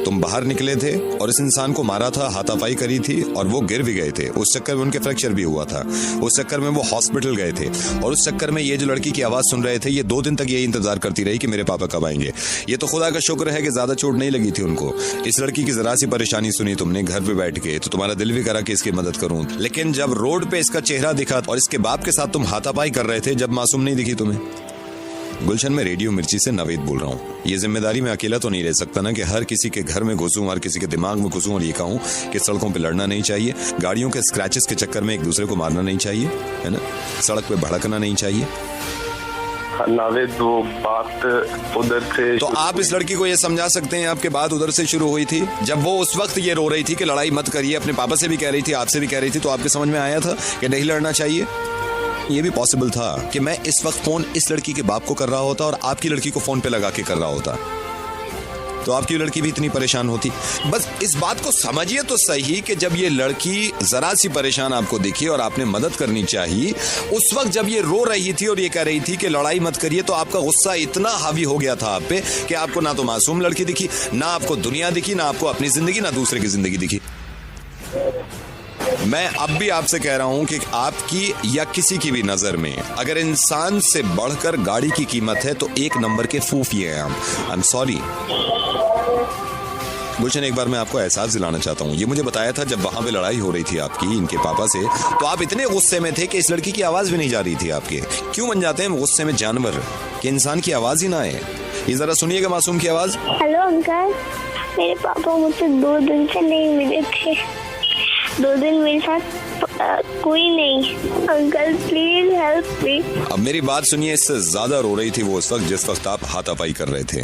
तुम बाहर निकले थे और इस इंसान को मारा था, हाथापाई करी थी, और वो गिर भी गए थे। उस चक्कर में उनके फ्रैक्चर भी हुआ था, उस चक्कर में वो हॉस्पिटल गए थे, और उस चक्कर में ये जो लड़की की आवाज सुन रहे थे, ये 2 दिन तक यही इंतजार करती रही कि मेरे पापा कब आएंगे। ये तो खुदा का शुक्र है कि ज्यादा चोट नहीं लगी थी उनको। इस लड़की की जरा सी परेशानी सुनी तुमने घर पे बैठ के, तो तुम्हारा दिल भी करा कि इसकी मदद करूं। लेकिन जब रोड पे इसका चेहरा दिखा और इसके बाप के साथ तुम हाथापाई कर रहे थे, जब मासूम नहीं दिखी तुम्हें। गुलशन, मैं रेडियो मिर्ची से नवेद बोल रहा हूँ। ये जिम्मेदारी मैं अकेला तो नहीं रह सकता ना कि हर किसी के घर में घुसूं, हर किसी के दिमाग में घुसूं और ये कहूँ कि सड़कों पे लड़ना नहीं चाहिए, गाड़ियों के स्क्रैचेस के चक्कर में एक दूसरे को मारना नहीं चाहिए, है ना, सड़क पे भड़कना नहीं चाहिए। नावेद, वो बात उधर से तो आप इस लड़की को ये समझा सकते हैं आपके बात उधर से शुरू हुई थी, जब वो उस वक्त ये रो रही थी कि लड़ाई मत करिए, अपने पापा से भी कह रही थी, आपसे भी कह रही थी, तो आपके समझ में आया था कि नहीं लड़ना चाहिए। ये भी पॉसिबल था कि मैं इस वक्त फोन इस लड़की के बाप को कर रहा होता और आपकी लड़की को फोन पे लगा के कर रहा होता, तो आपकी लड़की भी इतनी परेशान होती। बस इस बात को समझिए तो सही कि जब ये लड़की जरा सी परेशान आपको दिखी और आपने मदद करनी चाहिए, उस वक्त जब ये रो रही थी और ये कह रही थी कि लड़ाई मत करिए, तो आपका गुस्सा इतना हावी हो गया था आप पे कि आपको ना तो मासूम लड़की दिखी, ना आपको दुनिया दिखी, ना आपको अपनी जिंदगी, ना दूसरे की जिंदगी दिखी। मैं अब भी आपसे कह रहा हूं कि आपकी या किसी की भी नजर में अगर इंसान से बढ़कर गाड़ी की कीमत है तो 1 नंबर के फूफिए हैं आप। आई एम सॉरी गुलशन, एक बार मैं आपको एहसास दिलाना चाहता हूँ। ये मुझे बताया था जब वहां पे लड़ाई हो रही थी आपकी इनके पापा से, तो आप इतने गुस्से में थे कि इस लड़की की आवाज भी नहीं जा रही थी आपके। क्यों बन जाते हैं गुस्से में जानवर कि इंसान की आवाज ही ना आए? ये जरा सुनिएगा मासूम की आवाज। हेलो अंकल, मेरे पापा मुझसे 2 दिन से नहीं मिले थे। 2 दिन मेरे साथ कोई नहीं। Uncle please help me. अब मेरी बात सुनिए, इससे ज्यादा रो रही थी वो उस वक्त जिस वक्त आप हाथापाई कर रहे थे।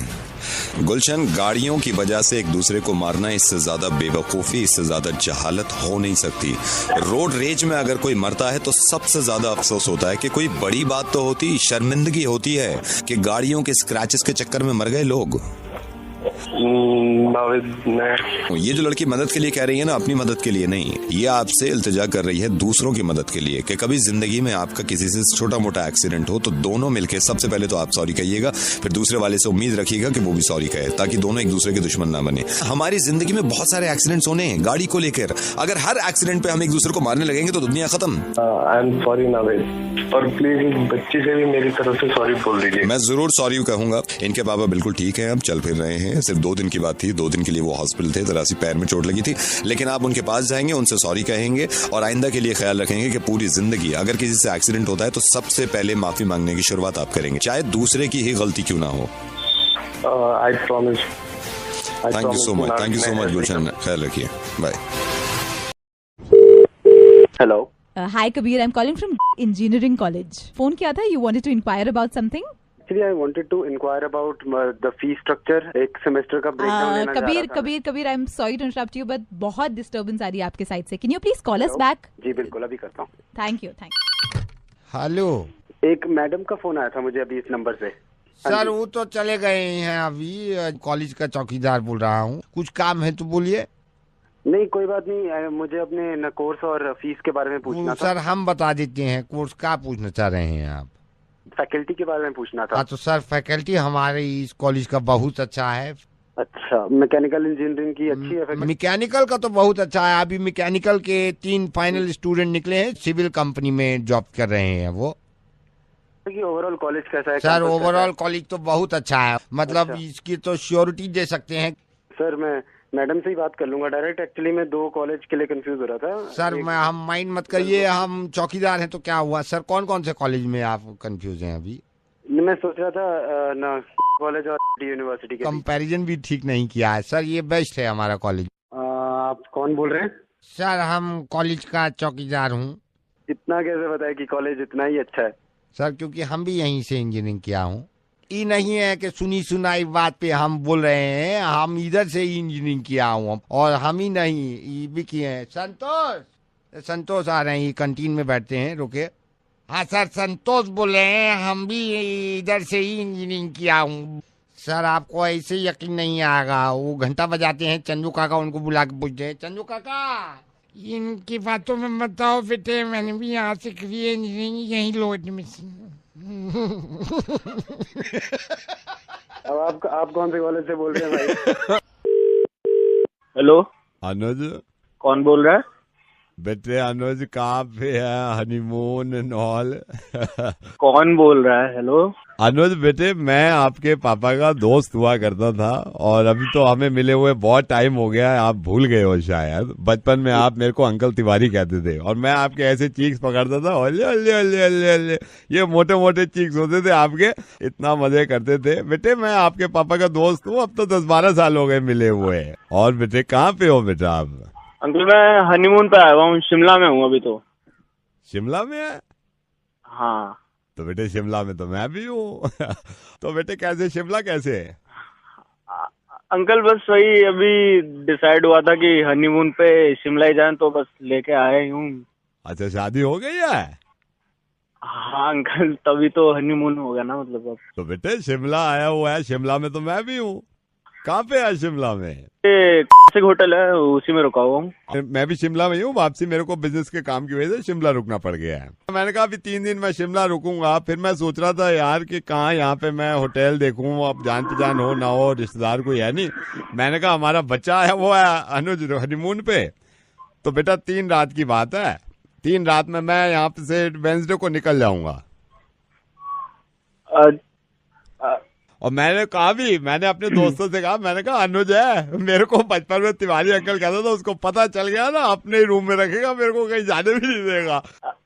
गुलशन, गाड़ियों की वजह से एक दूसरे को मारना, इससे ज्यादा बेवकूफी, इससे ज्यादा जहालत हो नहीं सकती। रोड रेज में अगर कोई मरता है तो सबसे ज्यादा अफसोस होता है कि कोई बड़ी बात तो होती, शर्मिंदगी होती है कि गाड़ियों के स्क्रैचेस के चक्कर में मर गए लोग। नाविद मैं। ये जो लड़की मदद के लिए कह रही है ना, अपनी मदद के लिए नहीं, ये आपसे इल्तिजा कर रही है दूसरों की मदद के लिए कि कभी जिंदगी में आपका किसी से छोटा मोटा एक्सीडेंट हो तो दोनों मिलकर सबसे पहले तो आप सॉरी कहिएगा, फिर दूसरे वाले से उम्मीद रखिएगा कि वो भी सॉरी कहे, ताकि दोनों एक दूसरे के दुश्मन ना बने। हमारी जिंदगी में बहुत सारे एक्सीडेंट्स होने हैं गाड़ी को लेकर, अगर हर एक्सीडेंट पे हम एक दूसरे को मारने लगेंगे तो दुनिया खत्म। आई एम सॉरी नाविद, और प्लीज बच्ची से भी मेरी तरफ से सॉरी बोल दीजिए। मैं जरूर सॉरी कहूंगा। इनके पापा बिल्कुल ठीक है, अब चल फिर रहे हैं, सिर्फ 2 दिन की बात थी, 2 दिन के लिए वो हॉस्पिटल थे, जरा सी पैर में चोट लगी थी, लेकिन आप उनके पास जाएंगे, उनसे सॉरी कहेंगे और आइंदा के लिए ख्याल रखेंगे कि पूरी जिंदगी अगर किसी से एक्सीडेंट होता है तो सबसे पहले माफी मांगने की शुरुआत आप करेंगे, चाहे दूसरे की ही गलती क्यों ना हो। I promise. Thank you so much Gulshan, ख्याल रखिए, bye. Hello, hi Kabir, I am calling from engineering college. Phone किया था, you wanted to inquire about something? Actually, I wanted to inquire about the fee structure. एक semester का breakdown लेना चाह रहा था। Kabir, I am sorry to interrupt you, but बहुत disturbance आ रही है आपके साइड से। Can you please call us back? जी बिल्कुल, अभी करता हूँ। Thank you. हेलो, एक मैडम का फोन आया था मुझे अभी इस नंबर से। सर वो तो चले गए हैं अभी, कॉलेज का चौकीदार बोल रहा हूँ, कुछ काम है तो बोलिए। नहीं कोई बात नहीं, मुझे अपने न कोर्स और फीस के बारे में पूछना था। सर हम बता देते हैं, कोर्स का पूछना चाह रहे हैं आप? फैकल्टी के बारे में पूछना था। हाँ तो सर फैकल्टी हमारे इस कॉलेज का बहुत अच्छा है। अच्छा, मैकेनिकल इंजीनियरिंग की अच्छी है फैकल्टी? मैकेनिकल का तो बहुत अच्छा है, अभी मैकेनिकल के 3 फाइनल स्टूडेंट निकले हैं, सिविल कंपनी में जॉब कर रहे हैं वो। ओवरऑल कॉलेज कैसा है? सर ओवरऑल कॉलेज तो बहुत अच्छा है, मतलब अच्छा। इसकी तो श्योरिटी दे सकते हैं। सर मैं मैडम से ही बात कर लूंगा डायरेक्ट, एक्चुअली मैं 2 कॉलेज के लिए कंफ्यूज हो रहा था। सर हम माइंड मत करिए, हम चौकीदार हैं तो क्या हुआ। सर कौन कौन से कॉलेज में आप कंफ्यूज हैं अभी? मैं सोच रहा था ना कॉलेज और यूनिवर्सिटी के कंपैरिजन भी ठीक नहीं किया है सर, ये बेस्ट है हमारा कॉलेज। आप कौन बोल रहे हैं? सर हम कॉलेज का चौकीदार हूँ। इतना कैसे बताया कि कॉलेज इतना ही अच्छा है? सर क्योंकि हम भी यहीं से इंजीनियरिंग किया हूँ, ये नहीं है कि सुनी सुनाई बात पे हम बोल रहे हैं, हम इधर से ही इंजीनियरिंग किया हूँ, और हम ही नहीं ये भी किए हैं। संतोष आ रहे हैं, ये कैंटीन में बैठते हैं, रुके। हाँ सर संतोष बोल रहे हैं, हम भी इधर से ही इंजीनियरिंग किया हूँ। सर आपको ऐसे यकीन नहीं आएगा, वो घंटा बजाते हैं, चंदू काका उनको बुला के पूछते हैं, चंदू काका इनकी बातों में बताओ बेटे, मैंने भी यहाँ से करी है इंजीनियरिंग, यहीं लो एडमिशन। अब आप कौन से कॉलेज से बोल रहे हैं भाई? हेलो अनुज, कौन बोल रहा है? बेटे अनुज कहाँ पे है, हनीमून एंड ऑल? कौन बोल रहा है? हेलो अनुज बेटे, मैं आपके पापा का दोस्त हुआ करता था, और अभी तो हमें मिले हुए बहुत टाइम हो गया है, आप भूल गए हो शायद। बचपन में आप मेरे को अंकल तिवारी कहते थे, और मैं आपके ऐसे चीक्स पकड़ता था, ओले ओले ओले ओले ओले, ये मोटे मोटे चीक्स होते थे आपके, इतना मजे करते थे। बेटे मैं आपके पापा का दोस्त हूँ, अब तो 10-12 साल हो गए मिले हुए। और बेटे कहाँ पे हो बेटा आप? अंकल मैं हनीमून पे आया हुआ हूँ, शिमला में हूँ अभी तो। शिमला में है? हाँ तो बेटे शिमला में तो मैं भी हूँ। तो बेटे कैसे शिमला कैसे है? अंकल बस वही अभी डिसाइड हुआ था कि हनीमून पे शिमला ही जाएं, तो बस लेके आए हूँ। अच्छा शादी हो गई है? हाँ अंकल, तभी तो हनीमून हो गया ना, मतलब अब। तो बेटे शिमला आया हुआ है, शिमला में तो मैं भी हूँ। कहाँ पे है शिमला में? होटल है, उसी में रुका हुआ हूँ। मैं भी शिमला में हूँ, वापसी मेरे को बिजनेस के काम की वजह से शिमला रुकना पड़ गया है। मैंने कहा अभी 3 दिन मैं शिमला रुकूंगा, फिर मैं सोच रहा था यार कि कहाँ यहाँ पे मैं होटल देखूं, अब जान पहचान हो ना हो, रिश्तेदार कोई है नहीं। मैंने कहा हमारा बच्चा है वो है अनुज हनीमून पे, तो बेटा 3 रात की बात है, 3 रात में मैं यहाँ पे से वेंसडे को निकल जाऊंगा। और मैंने कहा भी, मैंने अपने दोस्तों से कहा, मैंने कहा अनुज है, मेरे को बचपन में तिवारी अंकल कहता था, उसको पता चल गया ना अपने ही रूम में रखेगा, मेरे को कहीं जाने भी नहीं देगा।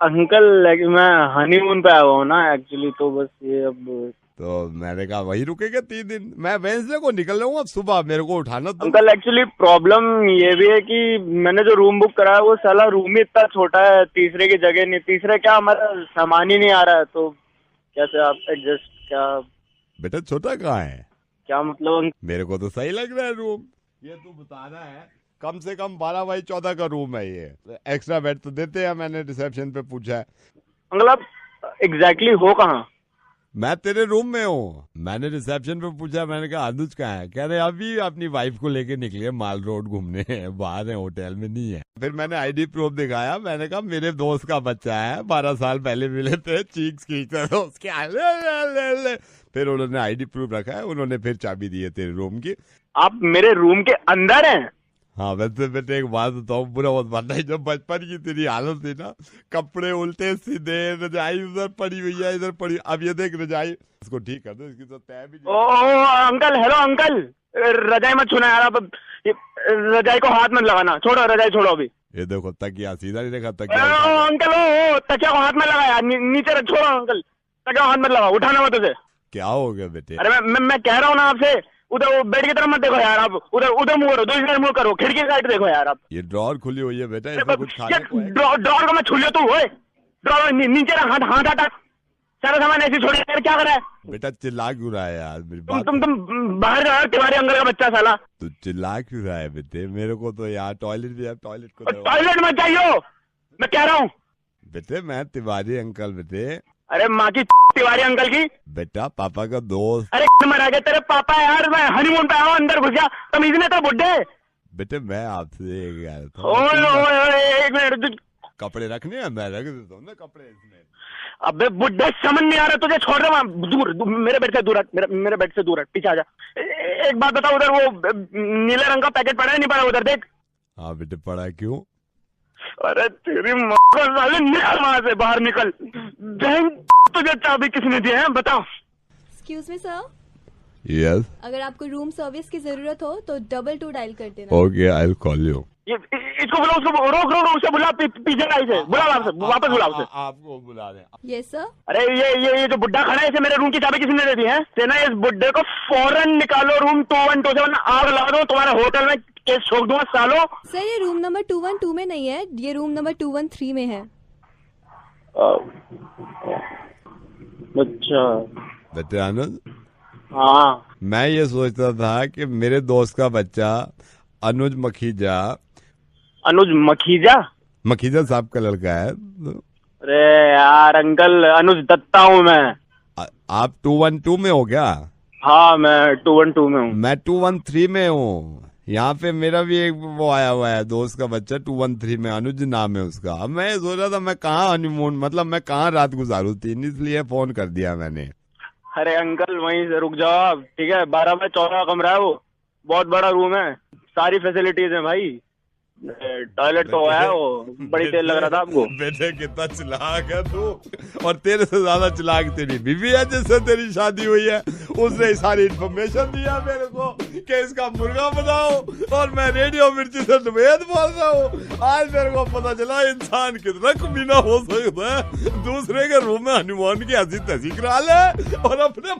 अंकल मैं हनीमून पे आया हुआ हूँ ना एक्चुअली, तो बस ये अब। तो मैंने कहा वही रुकेगा 3 दिन, मैं वेंसडे को निकल जाऊंगा सुबह, मेरे को उठाना। अंकल एक्चुअली प्रॉब्लम ये भी है कि मैंने जो रूम बुक करा है वो साला रूम ही इतना छोटा है, तीसरे की जगह नहीं, तीसरे क्या हमारा सामान ही नहीं आ रहा है, तो कैसे आप एडजस्ट? क्या बेटा छोटा कहाँ है? क्या मतलब? मेरे को तो सही लग रहा है रूम, ये तू बताना है, कम से कम 12x14 का रूम है ये, एक्स्ट्रा बेड तो देते हैं, मैंने रिसेप्शन पे पूछा है। अंकल आप एग्जैक्टली हो कहाँ? मैं तेरे रूम में हूँ। मैंने रिसेप्शन पे पूछा, मैंने कहा अनुज कहाँ है? कह रहे अभी अपनी वाइफ को लेके निकले माल रोड घूमने, बाहर है, होटल में नहीं है। फिर मैंने आईडी प्रूफ दिखाया, मैंने कहा मेरे दोस्त का बच्चा है, 12 साल पहले मिले थे, चीक्स खींचते थे उसके। फिर उन्होंने आईडी प्रूफ रखा है, उन्होंने फिर चाबी दी है तेरे रूम की। आप मेरे रूम के अंदर हैं? हाँ, वैसे बेटे एक बात बताओ, बुरा मत मानना, जब बचपन की तेरी हालत थी ना, कपड़े उल्टे सीधे, रजाई उधर पड़ी हुई है, इधर पड़ी, अब ये देख रजाई, इसको ठीक कर दो, इसकी तो तय भी। ओ अंकल, हेलो अंकल, रजाई मत छूना यार, आप रजाई को हाथ मत लगाना, छोड़ो रजाई, छोड़ो अभी। ये देखो तकिया सीधा नहीं रखा, तकिया अंकल ओ तकिया को हाथ में लगा यार, नीचे रख, छोड़ो अंकल, तकिया को हाथ मत लगा, उठाना मत उसे। क्या हो गया बेटे? अरे मैं कह रहा हूँ ना आपसे, उधर वो बेड की तरफ मत देखो यार, आप उधर मुंह करो, दूसरी तरफ मुंह करो, खिड़की साइड देखो यार आप। ये ड्रॉर खुली हुई है बेटा, इसमें कुछ खाने को है? ड्रॉर को मैं छू लियो, तू ओए ड्रॉर नीचे रख, हाथ हटा, सारा सामान ऐसे छोड़ यार, क्या कर रहा है बेटा? चिल्ला क्यों रहा है यार मेरी बात? तुम बाहर जाओ, तुम्हारे अंकल का बच्चा साला। तू चिल्ला क्यों रहा है बेटे? मेरे को तो यार टॉयलेट भी है, टॉयलेट को टॉयलेट मत जाइयो, मैं कह रहा हूँ बेटे। मैं तिवारी अंकल बेटे। अरे माँ की तिवारी अंकल की बेटा, पापा का दोस्त। अरे मरा गया तेरे पापा यार, मैं हनीमून पे आया, अंदर घुस गया, तमीज नहीं तो बुड्ढे। बेटे मैं आपसे एक मिनट, कपड़े रखने हैं, मैं रख देता हूँ ना कपड़े इसमें। अबे बुड्ढे समझ नहीं आ रहा तुझे, छोड़ रहा दूर, मेरे बेड से दूर हट, मेरे बेड से दूर हट, पीछे आ जा। एक बात बताओ, उधर वो नीले रंग का पैकेट पड़ा है, नहीं पड़ा उधर देख। हाँ बेटे, पड़ा, क्यों? अरे तेरी माँ को साले, निकल वहां से, बाहर निकल। तुझे चाबी किसने दी है बताओ? Excuse me sir. यस। अगर आपको रूम सर्विस की जरूरत हो तो 222 डायल कर देना। Okay, I will call you. इसको बुला, उसको रोक, उसे बुला, पीछे लाई से बुला, वापस बुला उसे। आपको बुला रहे हैं। Yes sir. अरे ये जो बुड्ढा खड़ा है, इसे मेरे रूम की चाबी किसने दे दी है? सेना, इस बुड्ढे को फौरन निकालो, रूम 2127, आग लगा दो, तुम्हारे होटल में केस ठोक दूंगा सालो। सर ये रूम नंबर 212 में नहीं है, ये रूम नंबर 213 में है। अच्छा बेटे आनंद। हाँ, मैं ये सोचता था कि मेरे दोस्त का बच्चा अनुज मखीजा साहब का लड़का है। अरे यार अंकल, अनुज दत्ता हूँ मैं। आप 212 में हो क्या? हाँ, मैं 212 में हूँ। मैं 213 में हूँ। यहाँ पे मेरा भी एक वो आया हुआ है, दोस्त का बच्चा 213 में, अनुज नाम है उसका। अब मैं सोच रहा था मैं कहाँ हनीमून, मतलब मैं कहाँ रात गुजारूं, इसलिए फोन कर दिया मैंने। अरे अंकल वहीं से रुक जाओ आप, ठीक है? 12x14 कमरा है, वो बहुत बड़ा रूम है, सारी फैसिलिटीज है भाई, टॉयलेट तो है, वो बड़ी तेल लग रहा था आपको। बेटे कितना चिल्लाक है तू, और तेरे से ज्यादा चिल्लाक तेरी बीवी है जिससे तेरी शादी हुई है, उसने सारी इन्फॉर्मेशन दिया मेरे को कि इसका मुर्गा बनाओ, और मैं रेडियो मिर्ची से नवेद बोल रहा हूँ। आज मेरे को पता चला इंसान कितना कमीना हो सकता है, दूसरे के रूम में हनीमून की हंसी तहसी करा ले और अपने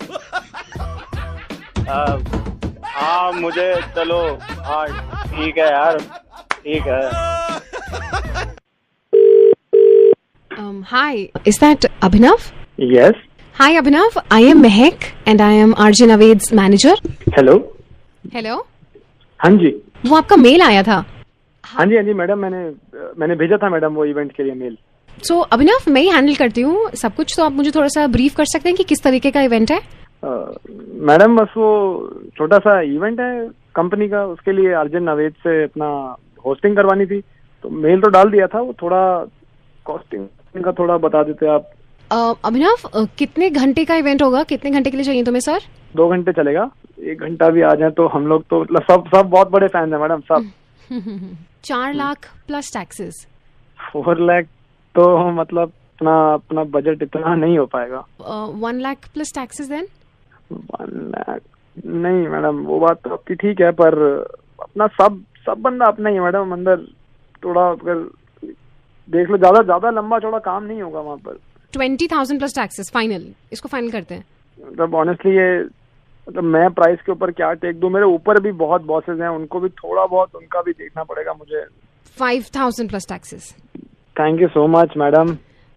हाँ मुझे चलो, हाँ ठीक है यार, ठीक है। Hi, is that Abhinav? Yes. Hi Abhinav, I am Mehak and I am RJ Naved's manager. Hello. Hello. हाँ जी। वो आपका मेल आया था। हाँ जी मैडम, मैंने भेजा था मैडम वो इवेंट के लिए मेल। So अभिनव, मैं ही हैंडल करती हूँ सब कुछ, तो आप मुझे थोड़ा सा ब्रीफ कर सकते हैं कि किस तरीके का इवेंट है? मैडम बस वो छोटा सा इवेंट है कंपनी का, उसके लिए अर्जुन नवेद से अपना होस्टिंग करवानी थी, तो मेल तो डाल दिया था, वो थोड़ा कॉस्टिंग का थोड़ा बता देते आप। अभिनव, कितने घंटे का इवेंट होगा, कितने घंटे के लिए चाहिए तुम्हें सर? 2 घंटे चलेगा, 1 घंटा भी आ जाए तो हम लोग तो सब बहुत बड़े फैन है मैडम, सब। 4 लाख प्लस टैक्सेस। 4 लाख तो मतलब अपना बजट इतना नहीं हो पाएगा। 1 lakh plus taxes then? 1 lakh नहीं मैडम, वो बात तो आपकी ठीक है, पर अपना सब बंदा अपना ही है मैडम, अंदर थोड़ा अगर देख लो, ज्यादा लंबा चौड़ा काम नहीं होगा वहाँ पर। 20,000 प्लस टैक्सेस फाइनल, इसको फाइनल करते हैं। मतलब ऑनेस्टली ये मतलब मैं प्राइस के ऊपर क्या टेक दूं, मेरे ऊपर भी बहुत बॉसेस हैं, उनको भी थोड़ा बहुत उनका भी देखना पड़ेगा मुझे। 5,000 plus taxes. Thank you so much madam.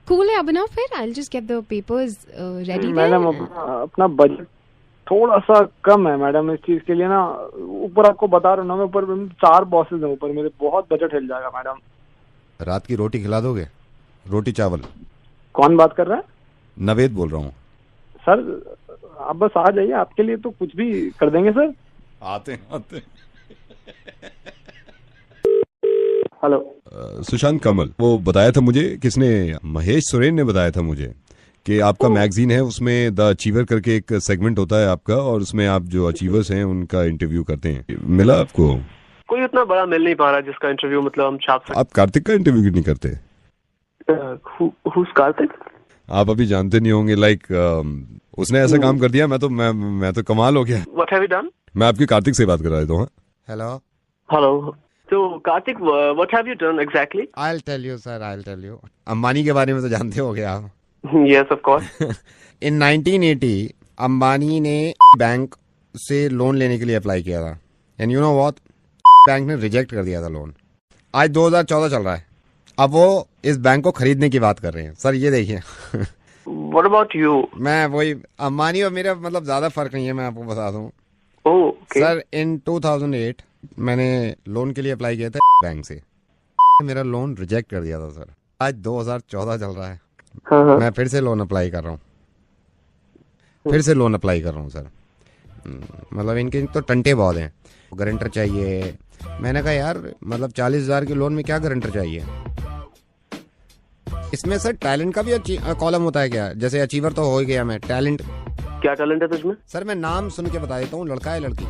Cool है अभिनव, फिर I will just get the papers ready. Madam अपना बजट थोड़ा सा कम है मैडम इस चीज के लिए ना, ऊपर आपको बता रहा हूँ ना, मैं ऊपर 4 बॉसेस हैं ऊपर मेरे, बहुत बजट हिल जाएगा मैडम। रात की रोटी खिला दोगे? रोटी चावल। कौन बात कर रहा है? नवेद बोल रहा हूँ। सर आप बस आ जाइए, आपके लिए तो कुछ भी कर देंगे सर। आते हैं। हेलो सुशांत कमल, वो बताया था मुझे, किसने, महेश सुरेन ने बताया था मुझे कि आपका मैगजीन है, उसमें द अचीवर करके एक सेगमेंट होता है आपका, और उसमें आप जो अचीवर्स हैं उनका इंटरव्यू करते हैं। मिला आपको? कोई उतना बड़ा मिल नहीं पा रहा जिसका इंटरव्यू मतलब हम छाप सकते। आप कार्तिक का इंटरव्यू क्यों नहीं करते? Who's कार्तिक? आप अभी जानते नहीं होंगे, लाइक उसने ऐसा काम कर दिया, मैं तो कमाल हो गया। What have you done? मैं आपकी कार्तिक से बात कर रहा था। हेलो। तो Kartik, what have you done exactly? I'll tell you sir, I'll tell you. Ambani के बारे में तो जानते होगे आप। Yes, of course. In 1980 Ambani ने बैंक से लोन लेने के लिए अप्लाई किया था, and you know what, bank ने रिजेक्ट कर दिया था लोन। आज 2014 चल रहा है, अब वो इस बैंक को खरीदने की बात कर रहे हैं। सर ये देखिए। What about you? मैं वही, अंबानी और मेरा मतलब ज्यादा फर्क नहीं है, मैं आपको बता दूं। Okay. सर इन 2008 मैंने लोन के लिए अप्लाई किया था बैंक से, मेरा लोन रिजेक्ट कर दिया था सर। आज 2014 चल रहा है, हाँ। मैं फिर से लोन अप्लाई कर रहा हूँ, सर। मतलब इनके तो टंटे बहुत हैं, गारंटर चाहिए। मैंने कहा यार मतलब 40,000 के लोन में क्या गारंटर चाहिए? इसमें सर टैलेंट का भी कॉलम होता है क्या? जैसे अचीवर तो हो ही गया मैं, टैलेंट क्या टैलेंट है तुझमें? सर मैं नाम सुन के बता देता हूँ, लड़का है लड़की।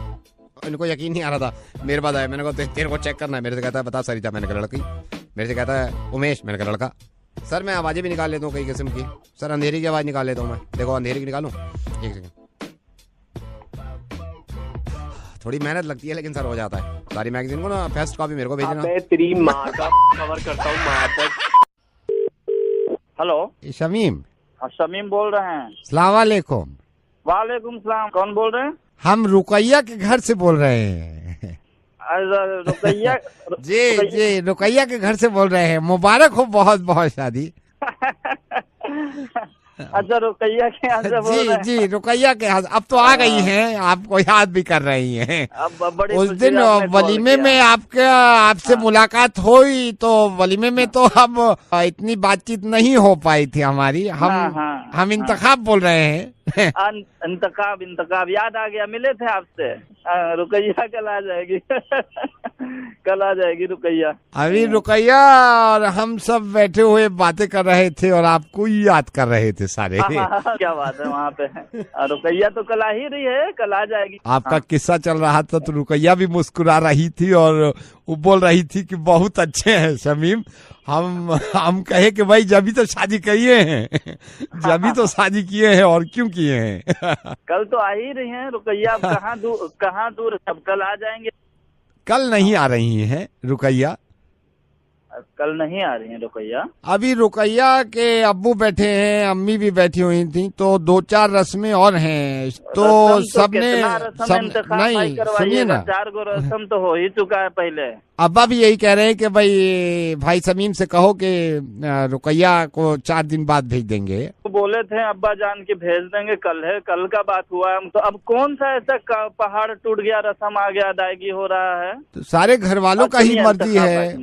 इनको यकीन नहीं आ रहा था, मेरे पास आया, मैंने कहा तेरे को चेक करना है। मेरे से कहता है बता सरिता, मैंने कहा लड़की। मेरे से कहता है उमेश, मैंने कहा लड़का। सर मैं आवाजें भी निकाल लेता हूँ कई किस्म की। सर अंधेरी की आवाज निकाल लेता हूँ मैं, देखो अंधेरी की निकालूं, एक सेकंड। थोड़ी मेहनत लगती है लेकिन सर हो जाता है। सारी मैगजीन को ना फर्स्ट कॉपी मेरे को भेजना। मैं तेरी माँ का कवर करता हूँ माँ तक। हेलो शमीम। शमीम बोल रहे हैं। अस्सलाम वालेकुम। वालेकुम सलाम। कौन बोल रहे हैं? हम रुकैया के घर से बोल रहे हैं। रुकैया? जी रुकैया के घर से बोल रहे हैं। मुबारक हो बहुत बहुत शादी। अच्छा रुकैया के यहाँ से बोल रहे हैं? जी रुकैया के यहाँ। अब तो आ गई हैं, आपको याद भी कर रही हैं। उस दिन वलीमे में आपसे मुलाकात हुई, तो वलीमे में तो हम इतनी बातचीत नहीं हो पाई थी हमारी। हम इंतखाब बोल रहे हैं। इंतखाब याद आ गया, मिले थे आपसे। रुकैया कल आ जाएगी। कल आ जाएगी रुकैया। अभी रुकैया और हम सब बैठे हुए बातें कर रहे थे और आपको ही याद कर रहे थे सारे। क्या बात है वहाँ पे। रुकैया तो कल आ ही रही है, कल आ जाएगी। आपका किस्सा चल रहा था तो रुकैया भी मुस्कुरा रही थी और वो बोल रही थी कि बहुत अच्छे हैं शमीम। हम कहे कि भाई जब तो शादी किए हैं, जब तो शादी किए हैं और क्यों किए हैं। कल तो आ ही रही हैं रुकैया। कहाँ दूर सब कल आ जाएंगे। कल नहीं आ रही हैं रुकैया। कल नहीं आ रही हैं रुकैया। अभी रुकैया के अब्बू बैठे हैं, अम्मी भी बैठी हुई थी, तो 2-4 रस्में और हैं। तो सबने नहीं सुनिए ना, 4 गो रस्म तो हो ही चुका है पहले। अब्बा भी यही कह रहे हैं कि भाई शमीम से कहो कि रुकैया को 4 दिन बाद भेज देंगे। तो बोले थे अब्बा जान के भेज देंगे, कल है, कल का बात हुआ है। तो अब कौन सा ऐसा पहाड़ टूट गया, रस्म आ गया, अदायगी हो रहा है। तो सारे घर वालों का ही मर्जी है।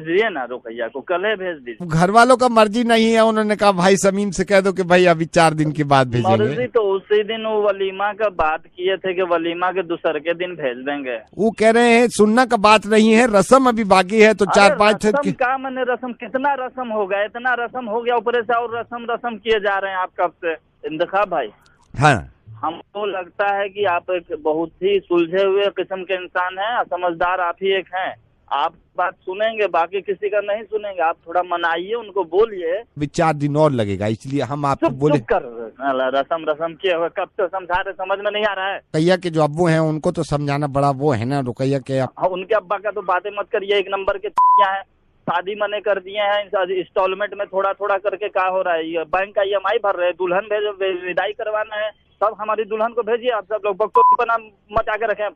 भेजिए ना रुकैया को, कल है भेज दीजिए। घर वालों का मर्जी नहीं है, उन्होंने कहा भाई शमीम से कह दो कि भाई अभी 4 दिन के बाद भेजेंगे। मर्जी तो उसी दिन वो वलीमा का बात किए थे कि वलीमा के दूसरे के दिन भेज देंगे। वो कह रहे हैं सुनना का बात नहीं है, रस्म अभी बाकी है। तो 4-5 का मैंने रस्म, कितना रस्म हो गया, इतना रस्म हो गया, ऊपर से और रस्म किए जा रहे हैं आप कब से। इंतखाब भाई, हाँ हमको लगता है कि आप एक बहुत ही सुलझे हुए किस्म के इंसान हैं, समझदार आप ही एक हैं। आप बात सुनेंगे, बाकी किसी का नहीं सुनेंगे। आप थोड़ा मनाइए, उनको बोलिए। अभी 4 दिन और लगेगा, इसलिए हम आपको बोले। रस्म किए हुए कब से समझा रहे, समझ में नहीं आ रहा है। रुकैया के जो अब्बू हैं उनको तो समझाना बड़ा वो है ना। रुकैया के उनके अब्बा का तो बातें मत करिए, 1 नंबर के हैं। शादी मने कर दिए हैं, इंस्टॉलमेंट में थोड़ा थोड़ा करके क्या हो रहा है। ये बैंक का EMI भर रहे हैं, दुल्हन भेजो, विदाई करवाना है। सब हमारी दुल्हन को भेजिए। आप सब लोग बकचोदीपना मचा के रखे।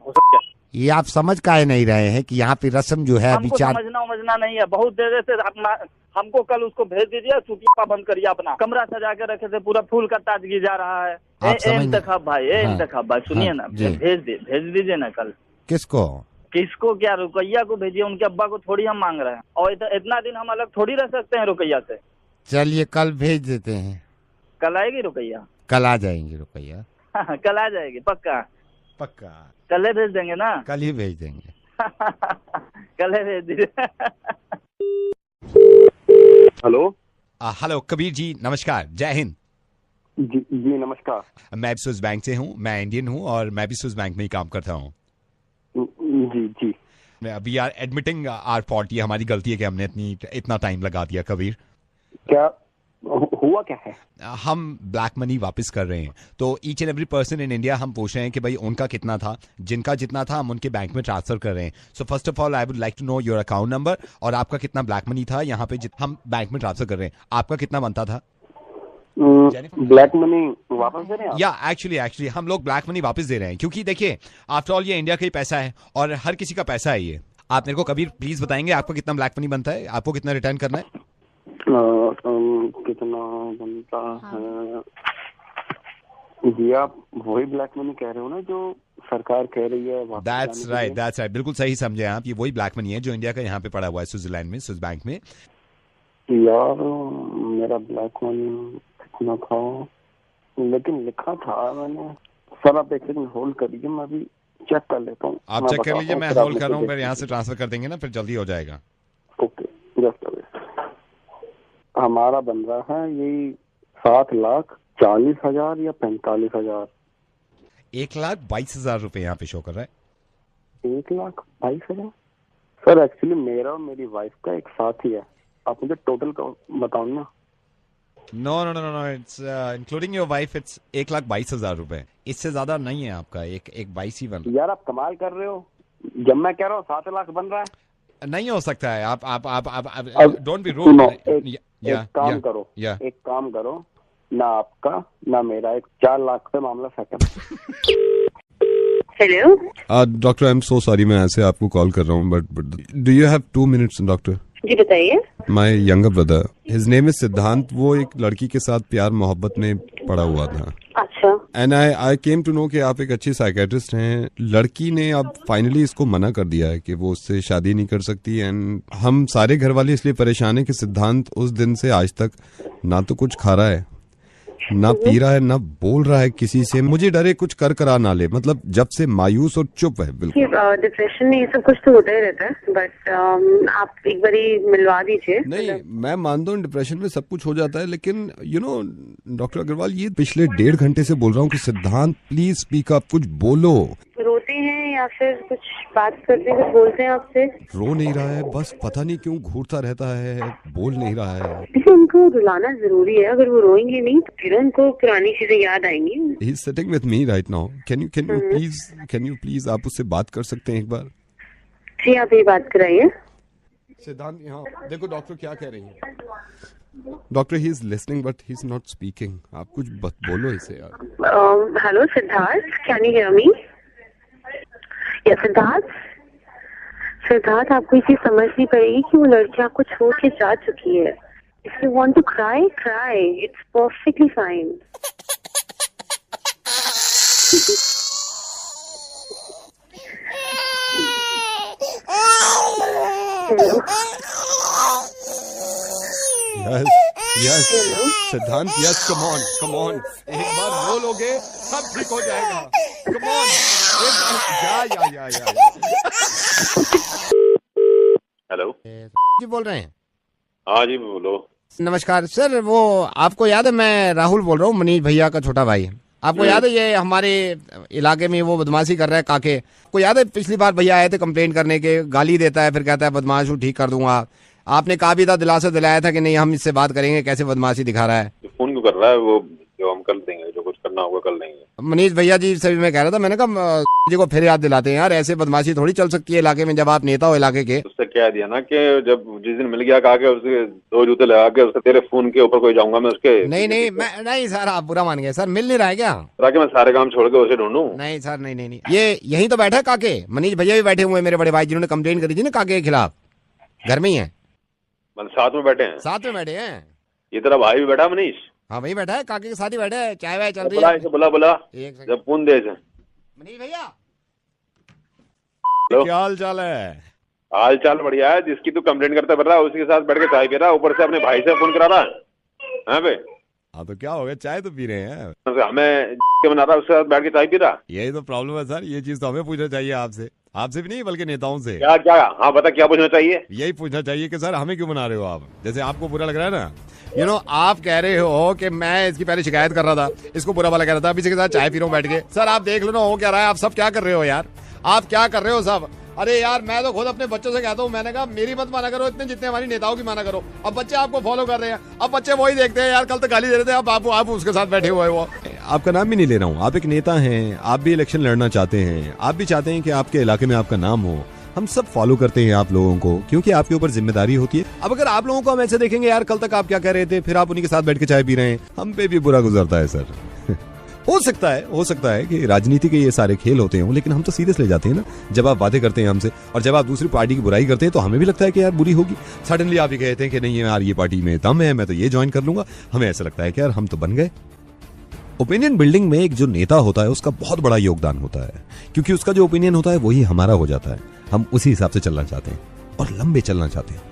ये आप समझ काहे नहीं रहे हैं कि यहाँ पे रस्म जो है अभी 4 समझना नहीं है। बहुत देर से हमको कल उसको भेज दीजिए, छुट्टियां बंद करिए, अपना कमरा सजा के रखे थे, पूरा फूल का ताजगी जा रहा है। इंतखाब भाई, इंतखाब भाई सुनिए ना, भेज दीजिए ना कल। किसको क्या रुकैया को भेजिए, उनके अब्बा को थोड़ी हम मांग रहे हैं। और इतना दिन हम अलग थोड़ी रह सकते हैं रुकैया से। चलिए कल भेज देते हैं। कल आएगी रुकैया? कल आ जाएंगे रुपया। कल आ जाएगी पक्का? पक्का कल ही भेज देंगे ना? कल ही भेज देंगे। कल ही भेज दीजिए। हेलो हेलो कबीर जी, नमस्कार, जय हिंद। जी नमस्कार। मैं स्विस बैंक से हूँ, मैं इंडियन हूँ और मैं भी स्विस बैंक में ही काम करता हूँ। जी we are admitting our fault, ये हमारी गलती है कि हमने इतना टाइम लगा दिया। कबीर, क्या हुआ क्या है? हम ब्लैक मनी वापस कर रहे हैं, तो each and every person in India हम पूछ रहे हैं कि भाई उनका कितना था, जिनका जितना था हम उनके बैंक में ट्रांसफर कर रहे हैं। So first of all I would like to know your account number और आपका कितना ब्लैक मनी था यहाँ पे हम बैंक में ट्रांसफर कर रहे हैं, आपका कितना बनता था? ब्लैक मनी वापस दे रहे हैं? या एक्चुअली हम लोग ब्लैक मनी वापस दे रहे हैं, क्योंकि देखिए आफ्टर ऑल ये इंडिया का ही पैसा है और हर किसी का पैसा है ये। आप मेरे को कबीर प्लीज बताएंगे आपका कितना ब्लैक मनी बनता है, आपको कितना रिटर्न करना है? कितना बनता है जी? आप वही ब्लैक मनी कह रहे हो ना जो सरकार कह रही है? दैट्स राइट, बिल्कुल सही समझे आप। ये वही ब्लैक मनी है जो इंडिया का यहाँ पे पड़ा हुआ है स्विट्जरलैंड में, स्विस बैंक में। यार मेरा ब्लैक मनी कितना था, लेकिन लिखा था मैंने। सर आप एक सेकंड होल्ड करिए, मैं अभी चेक कर लेता हूँ। आप चेक कर लीजिए, मैं होल्ड कर रहा हूँ, फिर यहाँ से ट्रांसफर कर देंगे ना, फिर जल्दी हो जाएगा। ओके जस्ट हमारा बन रहा है यही 7,40,000 या 45,000। 1,22,000 रुपए यहाँ पे शो कर रहा है। 1,22,000 सर एक्चुअली मेरा और मेरी वाइफ का एक साथ ही है, आप मुझे टोटल का बताओ ना। No, it's including your wife, it's 1,22,000 रुपए, इससे ज्यादा नहीं है आपका। एक 22 ही बन। यार आप कमाल कर रहे हो, जब मैं कह रहा हूँ 7 लाख बन रहा है। नहीं हो सकता है। आप डोंट बी रूड। एक काम करो ना, आपका ना मेरा, एक 4 लाख पे मामला settle. Hello doctor, I am so sorry, मैं ऐसे आपको कॉल कर रहा हूँ, but do you have 2 minutes doctor? जी बताइए। My younger brother, his name is Siddhant, वो एक लड़की के साथ प्यार मोहब्बत में पड़ा हुआ था। अच्छा। And I came to know कि आप एक अच्छी साइकेट्रिस्ट हैं। लड़की ने अब फाइनली इसको मना कर दिया है कि वो उससे शादी नहीं कर सकती। एंड हम सारे घर वाले इसलिए परेशान हैं कि सिद्धांत उस दिन से आज तक ना तो कुछ खा रहा है, ना पी रहा है, ना बोल रहा है किसी से। मुझे डरे कुछ करा ना ले, मतलब जब से मायूस और चुप है बिल्कुल। डिप्रेशन में ये सब कुछ तो होता ही रहता है, बट आप एक बारी मिलवा दीजिए। नहीं, मैं मानता हूँ डिप्रेशन में सब कुछ हो जाता है, लेकिन यू नो डॉक्टर अग्रवाल, ये पिछले 1.5 घंटे से बोल रहा हूँ कि सिद्धांत प्लीज स्पीक अप, कुछ बोलो। रोते हैं या फिर कुछ बात करते हैं, कुछ बोलते हैं आपसे? रो नहीं रहा है, बस पता नहीं क्यों घूरता रहता है, बोल नहीं रहा है। देखिए उनको रुलाना जरूरी है, अगर वो रोएंगे नहीं तो फिर उनको पुरानी चीजें याद आएंगी। He is sitting with me right now. Can you please आप उससे बात कर सकते हैं एक बार? जी आप ये बात कराइए। सिद्धांत यहाँ देखो, डॉक्टर क्या कह रही है। Doctor, he is listening but he is not speaking. आप कुछ बोलो इसे यार। Hello Siddharth, can you hear me? या सिद्धार्थ आपको ये चीज समझनी पड़ेगी कि वो लड़की आपको छोड़ के जा चुकी है। If you want to cry, it's perfectly fine. Yes, Siddhant, yes, come on, एक बार बोलोगे सब ठीक हो जाएगा। Come on, या। हेलो जी बोल रहे हैं? हाँ जी बोलो। नमस्कार सर, वो आपको याद है, मैं राहुल बोल रहा हूँ, मनीष भैया का छोटा भाई। आपको याद है ये हमारे इलाके में वो बदमाशी कर रहा है काके? आपको याद है पिछली बार भैया आए थे कंप्लेंट करने के, गाली देता है फिर कहता है बदमाश हूँ, ठीक कर दूंगा। आपने कहा भी था, दिलासा दिलाया था कि नहीं हम इससे बात करेंगे, कैसे बदमाशी दिखा रहा है। फोन क्यों कर रहा है? वो जो हम कर देंगे, जो कुछ करना होगा कर लेंगे। मनीष भैया जी से भी मैं कह रहा था, मैंने कहा जी को फिर याद दिलाते हैं यार, ऐसे बदमाशी थोड़ी चल सकती है इलाके में जब आप नेता हो इलाके के। उससे कह दिया ना कि जब जिस दिन मिल गया कहा के उसके 2 जूते लगा के उसके तेरे फोन के ऊपर कोई जाऊंगा मैं उसके। नहीं सर, आप बुरा मान गए सर, मिल नहीं रहा है क्या? ताकि मैं सारे काम छोड़ के उसे ढूंढूं? नहीं सर, नहीं, ये यहीं तो बैठा है काके। मनीष भैया भी बैठे हुए हैं, मेरे बड़े भाई जिन्होंने कंप्लेन करी थी ना काके के खिलाफ, घर में ही है। मतलब साथ में बैठे हैं? साथ में बैठे हैं। ये तेरा भाई भी बैठा मनीष? हाँ वही बैठा है, काके के साथ ही बैठा है, चाय वाय चल रही है। बुला जब फोन दे। मनीष भैया क्या हाल चाल है? हाल चाल बढ़िया है। जिसकी तू कंप्लेंट करता फिर रहा है उसी के साथ बैठ के चाय पी रहा है, ऊपर से अपने भाई से फोन करा रहा है। हाँ बे हाँ तो क्या हो गया, चाय तो पी रहे हैं। हमें बना रहा उसके साथ बैठ के चाय पी रहा। यही तो प्रॉब्लम है सर, ये चीज तो हमें पूछना चाहिए आपसे, आपसे भी नहीं बल्कि नेताओं से। क्या क्या? हाँ बता, क्या पूछना चाहिए? यही पूछना चाहिए कि सर हमें क्यों बना रहे हो आप, जैसे आपको बुरा लग रहा है ना, आप कह रहे हो कि मैं इसकी पहले शिकायत कर रहा था, इसको बुरा वाला कह रहा था, अभी इसके साथ चाय पी रहा हूँ बैठ के। सर आप देख लो ना हो क्या रहा है, आप सब क्या कर रहे हो यार, आप क्या कर रहे हो सब। अरे यार मैं तो खुद अपने बच्चों से कहता हूँ, मैंने कहा मेरी मत माना करो इतने जितने हमारी नेताओं की माना करो। अब बच्चे आपको फॉलो कर रहे हैं, अब बच्चे वही देखते हैं यार, कल तक गाली दे रहे थे, अब आप उसके साथ बैठे हुए हो। आपका नाम भी नहीं ले रहा हूँ, आप एक नेता हैं, आप भी इलेक्शन लड़ना चाहते हैं, आप भी चाहते हैं कि आपके इलाके में आपका नाम हो। हम सब फॉलो करते हैं आप लोगों को क्योंकि आपके ऊपर जिम्मेदारी होती है। अब अगर आप लोगों को हम ऐसे देखेंगे यार कल तक आप क्या कह रहे थे, फिर आप उन्हीं के साथ बैठ के चाय पी रहे हैं, हम पे भी बुरा गुजरता है सर। हो सकता है कि राजनीति के ये सारे खेल होते हैं, लेकिन हम तो सीरियस ले जाते हैं ना जब आप बातें करते हैं हमसे, और जब आप दूसरी पार्टी की बुराई करते हैं तो हमें भी लगता है कि यार बुरी होगी। सडनली आप ये कहते हैं कि नहीं यार ये पार्टी में दम है, मैं तो ये ज्वाइन कर लूंगा, हमें ऐसा लगता है कि यार हम तो बन गए। ओपिनियन बिल्डिंग में एक जो नेता होता है उसका बहुत बड़ा योगदान होता है, क्योंकि उसका जो ओपिनियन होता है वही हमारा हो जाता है। हम उसी हिसाब से चलना चाहते हैं और लंबे चलना चाहते हैं।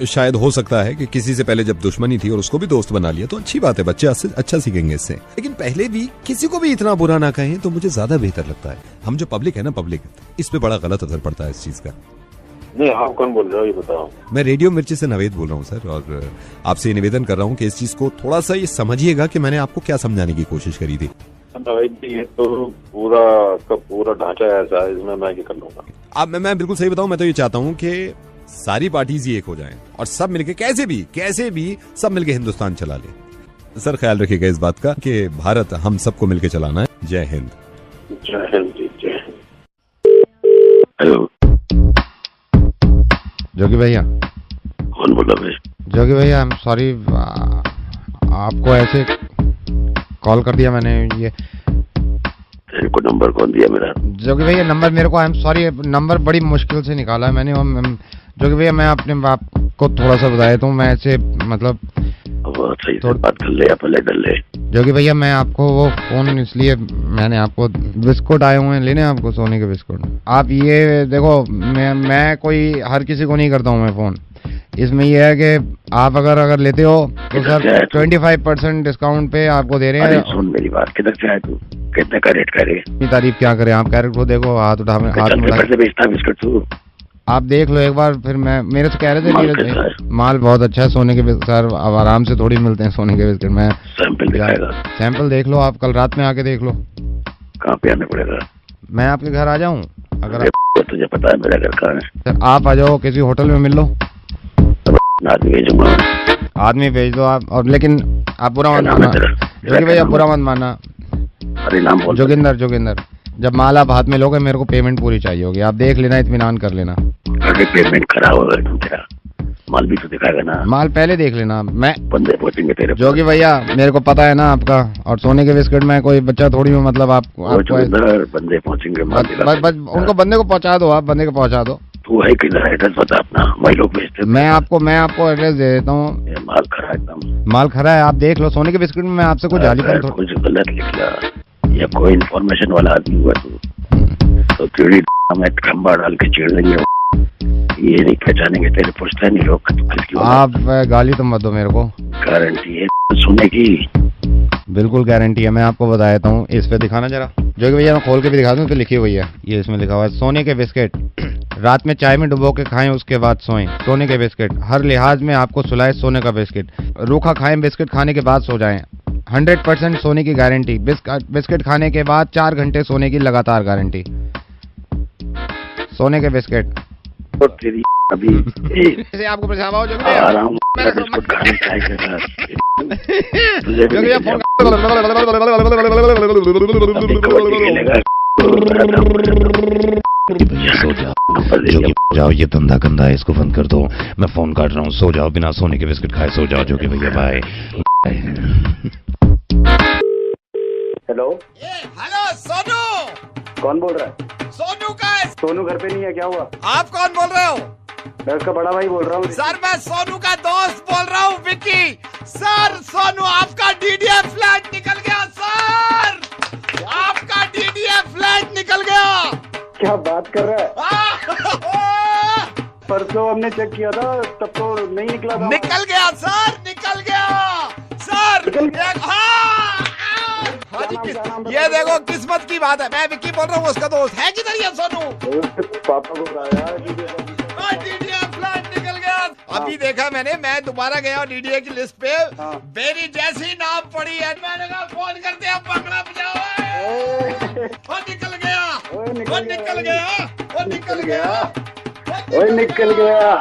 शायद हो सकता है कि किसी से पहले जब दुश्मनी थी और उसको भी दोस्त बना लिया तो अच्छी बात है, बच्चे अच्छा सीखेंगे इससे, लेकिन पहले भी किसी को भी इतना बुरा ना कहें तो मुझे ज्यादा बेहतर लगता है। हम जो पब्लिक है ना, पब्लिक इस पे बड़ा गलत असर पड़ता है इस चीज का। नहीं आप कौन बोल रहे हो ये बताओ। मैं रेडियो मिर्ची से नवेद बोल रहा हूँ सर, और आपसे ये निवेदन कर रहा हूँ कि इस चीज को थोड़ा सा ये समझिएगा कि मैंने आपको क्या समझाने की कोशिश करी थी। ये तो पूरा ढांचा ऐसा है, इसमें मैं क्या कर लूंगा। अब मैं बिल्कुल सही बताऊं, मैं तो ये चाहता हूं कि सारी पार्टीज ही एक हो जाएं और सब मिलके कैसे भी सब मिलके हिंदुस्तान चला ले। सर ख्याल रखिएगा इस बात का कि भारत हम सबको मिलके चलाना है। जय हिंद। जय हिंद जी, जय हिंद। हेलो जोगी भैया। कौन बोल रहा है? जोगी भैया आई एम सॉरी, आपको ऐसे कॉल कर दिया मैंने। ये तेरे को नंबर कौन दिया मेरा? जोगी भैया नंबर मेरे को, आई एम सॉरी, नंबर बड़ी मुश्किल से निकाला है मैंने। जोगी भैया मैं अपने बाप को थोड़ा सा बताया तो मैं ऐसे मतलब सही से बात कर ले या पहले कर ले। जोगी भैया मैं आपको वो फोन इसलिए मैंने आपको बिस्कुट आए हुए हैं लेने, आपको सोने के बिस्कुट। आप ये देखो मैं कोई हर किसी को नहीं करता हूँ मैं फोन, इसमें यह है कि आप अगर लेते हो तो सर 25% डिस्काउंट पे आपको दे रहे हैं। सुन मेरी बात, किधर से आए तू, कितने का रेट करे? इतनी तारीफ क्या करें, आप कैरेट को देखो, हाथ उठा बेचता बिस्कुट तू, आप देख लो एक बार। फिर मैं मेरे से कह रहे थे माल बहुत अच्छा है सोने के बिस्कुट सर, अब आराम से थोड़ी मिलते हैं सोने के बिस्कुट। मैं सैंपल देख लो, आप कल रात में आके देख लो। कहाँ पे आना पड़ेगा? मैं आपके घर आ जाऊँ? अगर तुझे पता है मेरा घर कहाँ है? सर आप आ जाओ, किसी होटल में मिल लो, आदमी भेजूंगा। आदमी भेज दो आप, और लेकिन आप बुरा मत मानना जोगी भैया, बुरा मत मानना। अरे नाम बोल। जोगिंदर। जब माल आप हाथ में लोगे मेरे को पेमेंट पूरी चाहिए होगी, आप देख लेना, इत्मीनान कर लेना। अरे पेमेंट करा होगा तुम, तेरा माल भी तो दिखाएगा ना। माल पहले देख लेना, मैं बंदे पहुंचेंगे तेरे। जोगी भैया मेरे को पता है ना आपका, और सोने के बिस्किट में कोई बच्चा थोड़ी हूँ, मतलब आपको बंदे पहुंचेंगे। उनको बंदे को पहुंचा दो, आप बंदे को पहुंचा दो। तू है किधर, एड्रेस बता अपना, वही लोग भेजते। मैं आपको एड्रेस दे देता हूँ। माल खरा एकदम, माल खरा है, आप देख लो। सोने के बिस्किट में मैं आपसे कुछ जालीपन कुछ गलत लिखा या कोई इन्फॉर्मेशन वाला आदमी हुआ तो तेरी में खंबा डाल के छेड़ देंगे, ये नहीं पहचानेंगे तेरे पुश्तैनी लोग। आप गाली तो मत दो मेरे को। गारंटी है सुनने की? बिल्कुल गारंटी है, मैं आपको बता देता हूँ। इस पे दिखाना जरा जोगी भैया, मैं खोल के भी दिखा दूँ तो लिखी हुई है, ये इसमें लिखा हुआ है सोने के बिस्किट, रात में चाय में डुबो के खाएं उसके बाद सोएं। सोने के बिस्किट हर लिहाज में आपको सुलाए सोने का बिस्किट, रूखा खाएं बिस्किट खाने के बाद सो जाएं। 100% सोने की गारंटी, बिस्किट खाने के बाद 4 घंटे सोने की लगातार गारंटी। सोने के बिस्किट तेरी अभी आपको परेशान हो आराम बिस्कुट खाने का जाओ, ये धंधा गंदा है, इसको बंद कर दो। मैं फोन काट रहा हूँ, सो जाओ, बिना सोने के बिस्किट खाए सो जाओ जोगी भैया, बाय। Hello hello Sonu. कौन बोल रहा है? सोनू का है। सोनू घर पे नहीं है, क्या हुआ? आप कौन बोल रहे हो? मैं उसका बड़ा भाई बोल रहा हूँ। सर मैं सोनू का दोस्त बोल रहा हूँ, विक्की। सर सोनू आपका डीडीएफ फ्लैट निकल गया सर, आपका डीडीएफ फ्लैट निकल गया। क्या बात कर रहा है? परसों हमने चेक किया था तब तो नहीं निकला था। निकल गया सर, निकल गया सर। हाँ जी, ये देखो किस्मत की बात है। मैं विक्की बोल रहा हूँ, उसका दोस्त है किधर ये सोनू? पापा को डीडीए फ्लैट निकल गया। अभी देखा मैंने, मैं दोबारा गया डीडीए की लिस्ट पे, मेरी जैसी नाम पड़ी है, मैंने कहा फोन करते हैं, पकड़ा बजाओ। वो निकल गया, वो निकल गया, वो निकल गया, ओए निकल गया,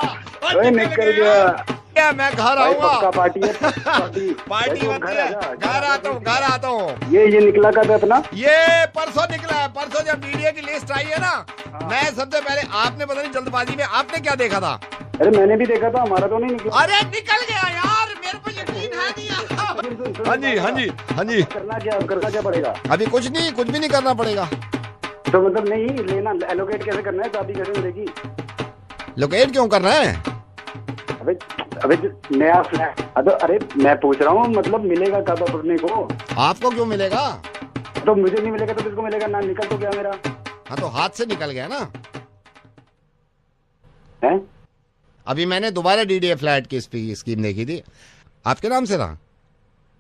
ओए निकल गया। मैं घर आऊंगा। पार्टी है, पार्टी होती है। घर आता हूँ। ये निकला कब अपना? ये परसों निकला है। परसों जब डीडीए की लिस्ट आई है ना, मैं सबसे पहले, आपने पता नहीं जल्दबाजी में आपने क्या देखा था? अरे मैंने भी देखा था, हमारा तो नहीं निकला। अरे निकल गया यार, मेरे को यकीन है नहीं। हाँ जी, हाँ जी, हाँ जी। करना क्या पड़ेगा? अभी कुछ भी नहीं करना पड़ेगा। तो मतलब नहीं लेना, एलोकेट कैसे करना है? चाबी कैसे मिलेगी? लोकेट क्यों कर रहे हैं? अबे नया फ्लैट। अरे मैं पूछ रहा हूँ, मतलब मिलेगा कब अपने को? आपको क्यों मिलेगा? तो मुझे नहीं मिलेगा तो किसको मिलेगा? ना निकल तो गया मेरा। हाँ तो हाथ से निकल गया ना। हैं? अभी मैंने दोबारा डीडीए फ्लैट की स्कीम देखी थी। आपके नाम से था?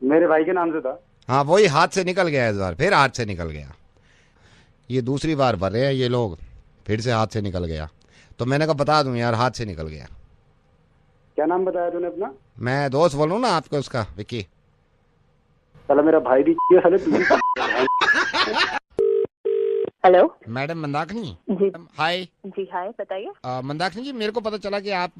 मेरे भाई के नाम से था। हाँ, वही हाथ से निकल गया इस बार, फिर हाथ से निकल गया। ये दूसरी बार भर रहे हैं ये लोग, फिर से हाथ से निकल गया। तो मैंने कहा बता दूं यार, हाथ से निकल गया। क्या नाम बताया तूने अपना? मैं दोस्त बोलूं ना आपको, उसका विक्की। साला मेरा भाई भी साले तू भी। हेलो मैडम मंदाकिनी जी। हाय जी हाय, बताइए। मंदाकिनी जी, मेरे को पता चला कि आप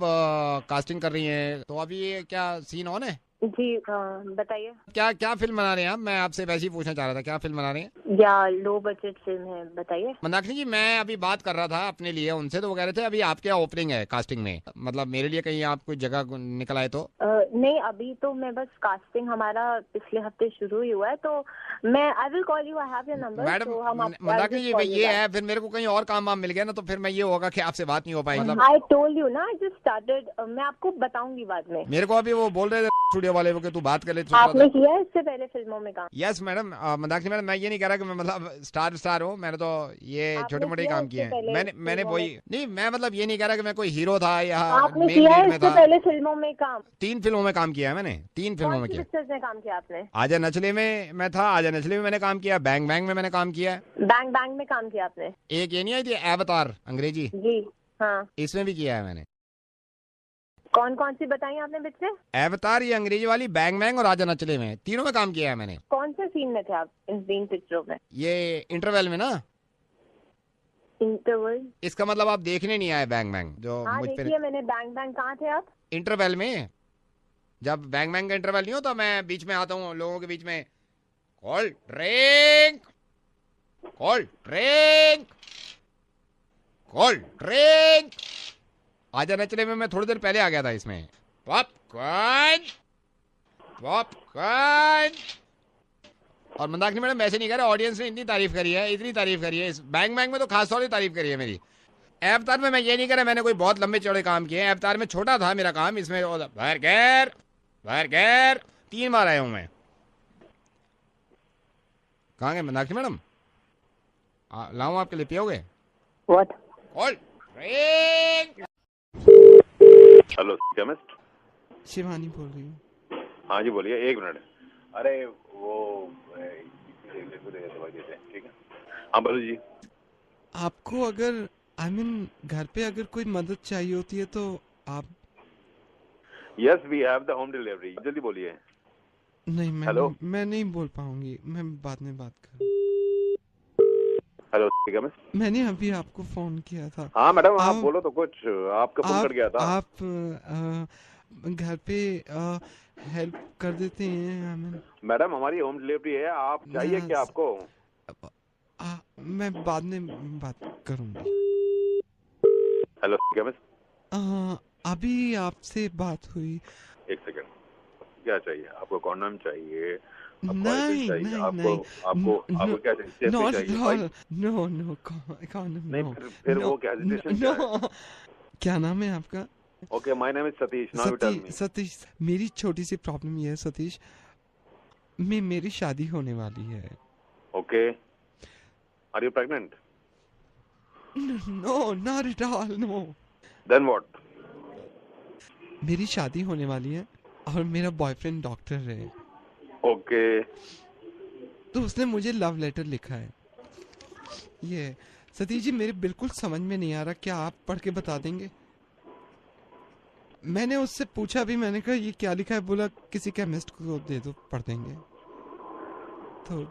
कास्टिंग कर रही हैं, तो अभी ये क्या सीन ऑन है? जी बताइए। क्या फिल्म बना रहे हैं आप? मैं आपसे वैसे ही पूछना चाह रहा था, क्या फिल्म बना रहे हैं? या लो बजट फिल्म है, बताइए। मंदाकिनी जी, मैं अभी बात कर रहा था अपने लिए उनसे, तो वो कह रहे थे अभी आपके ओपनिंग है कास्टिंग में, मतलब मेरे लिए कहीं आप कोई जगह निकल आए तो? नहीं, अभी तो मैं बस कास्टिंग, हमारा पिछले हफ्ते शुरू ही हुआ है, तो मैं I will call you, I have your number. Madam Mandakini ji, ये है, फिर मेरे को कहीं और काम वाम मिल गया ना, तो फिर मैं ये होगा कि आपसे बात नहीं हो पाई। मतलब आई टोल्ड यू ना, आई जस्ट स्टार्टेड, मैं आपको बताऊंगी बाद में। मेरे को अभी वो बोल रहे थे स्टूडियो वाले वो कि तू बात कर ले। आपने किया है इससे पहले फिल्मों में काम? यस मैडम, मंदाकिनी मैडम, मैं ये नहीं कह रहा कि मैं मतलब स्टार हूँ, मैंने तो ये छोटे मोटे काम किए हैं। मैंने वही नहीं, मैं मतलब ये नहीं कह रहा कि मैं कोई हीरो था या आपने किया है इससे पहले फिल्मों में काम? 3 फिल्मों में काम किया है मैंने, 3 फिल्मों में किया। पिक्चर्स में काम किया आपने? आजा नचले में मैं था, आजा नचले में मैंने काम किया, बैंग बैंग में मैंने काम किया है। बैंग बैंग में काम किया आपने? एक ये नहीं आई थी अवतार अंग्रेजी? जी हाँ, इसमें भी किया है मैंने। कौन कौन सी बताई आपने बीच में? अवतार, ये अंग्रेजी वाली, बैंग बैंग और आजा नचले में, तीनों में काम किया है मैंने। कौन से सीन में थे आप इन 3 पिक्चरों में? ये इंटरवल में ना। इंटरवल? इसका मतलब आप देखने नहीं आए बैंग बैंग जो हाँ, मुझ पे? देखिए मैंने बैंग बैंग। कहाँ थे आप? इंटरवल में। जब बैंग बैंग का इंटरवल नहीं होता, मैं बीच में आता हूँ लोगों के बीच में, cold drink, cold drink, cold drink. आजा नचले में मैं थोड़ी देर पहले आ गया था इसमें। Popcorn, popcorn. और मंदाकिनी मैडम वैसे नहीं कह रहा, ऑडियंस ने इतनी तारीफ करी है, इतनी तारीफ करी है, इस बैंग बैंग में तो खास तौर से तारीफ करी है मेरी। अवतार में मैं ये नहीं कह रहा मैंने कोई बहुत लंबे चौड़े काम किए हैं, अवतार में छोटा था मेरा काम, इसमें बर्गर 3 बार आया हूं मैं। कहाँ गए मंदाकिनी मैडम? लाऊं आपके लिए, पियोगे? What? Cold drink. Hello chemist, Shivani बोल रही हूँ। हाँ जी बोलिए, 1 मिनट। अरे वो दवाई देते हैं, ठीक है? हाँ बोलो जी। आपको अगर घर पे अगर कोई मदद चाहिए होती है तो आप? Yes, we have the home delivery. जल्दी बोलिए। नहीं, मैं नहीं बोल पाऊंगी, मैं बाद में बात कर। हेलो केमिस्ट, मैंने अभी आपको फोन किया था। हाँ मैडम, आप बोलो तो कुछ, आपका फोन कट गया था। आप घर पे हेल्प कर देते हैं? मैडम हमारी होम डिलीवरी है, आप चाहिए क्या आपको? मैं बाद में बात करूंगी। हेलो केमिस्ट, अभी आपसे बात हुई। 1 सेकंड, क्या चाहिए आपको? कॉन्डम चाहिए? नहीं, आपको क्या चाहिए? नो, फिर वो क्या? क्या नाम है आपका? Okay, my name is Satish. Now you tell me. Satish, मेरी छोटी सी प्रॉब्लम ये है सतीश, मेरी शादी होने वाली है। Okay, are you pregnant? No, not at all, no. Then what? मेरी शादी होने वाली है और मेरा बॉयफ्रेंड डॉक्टर है। ओके। तो उसने मुझे लव लेटर लिखा है। ये सतीश जी मेरे बिल्कुल समझ में नहीं आ रहा, क्या आप पढ़ के बता देंगे? मैंने उससे पूछा भी, मैंने कहा ये क्या लिखा है, बोला किसी केमिस्ट को दे दो पढ़ देंगे। तो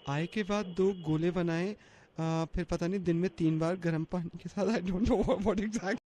आए के बाद 2 गोले बनाए, फिर पता नहीं दिन में 3 बार गर्म पानी के साथ, I don't know what exact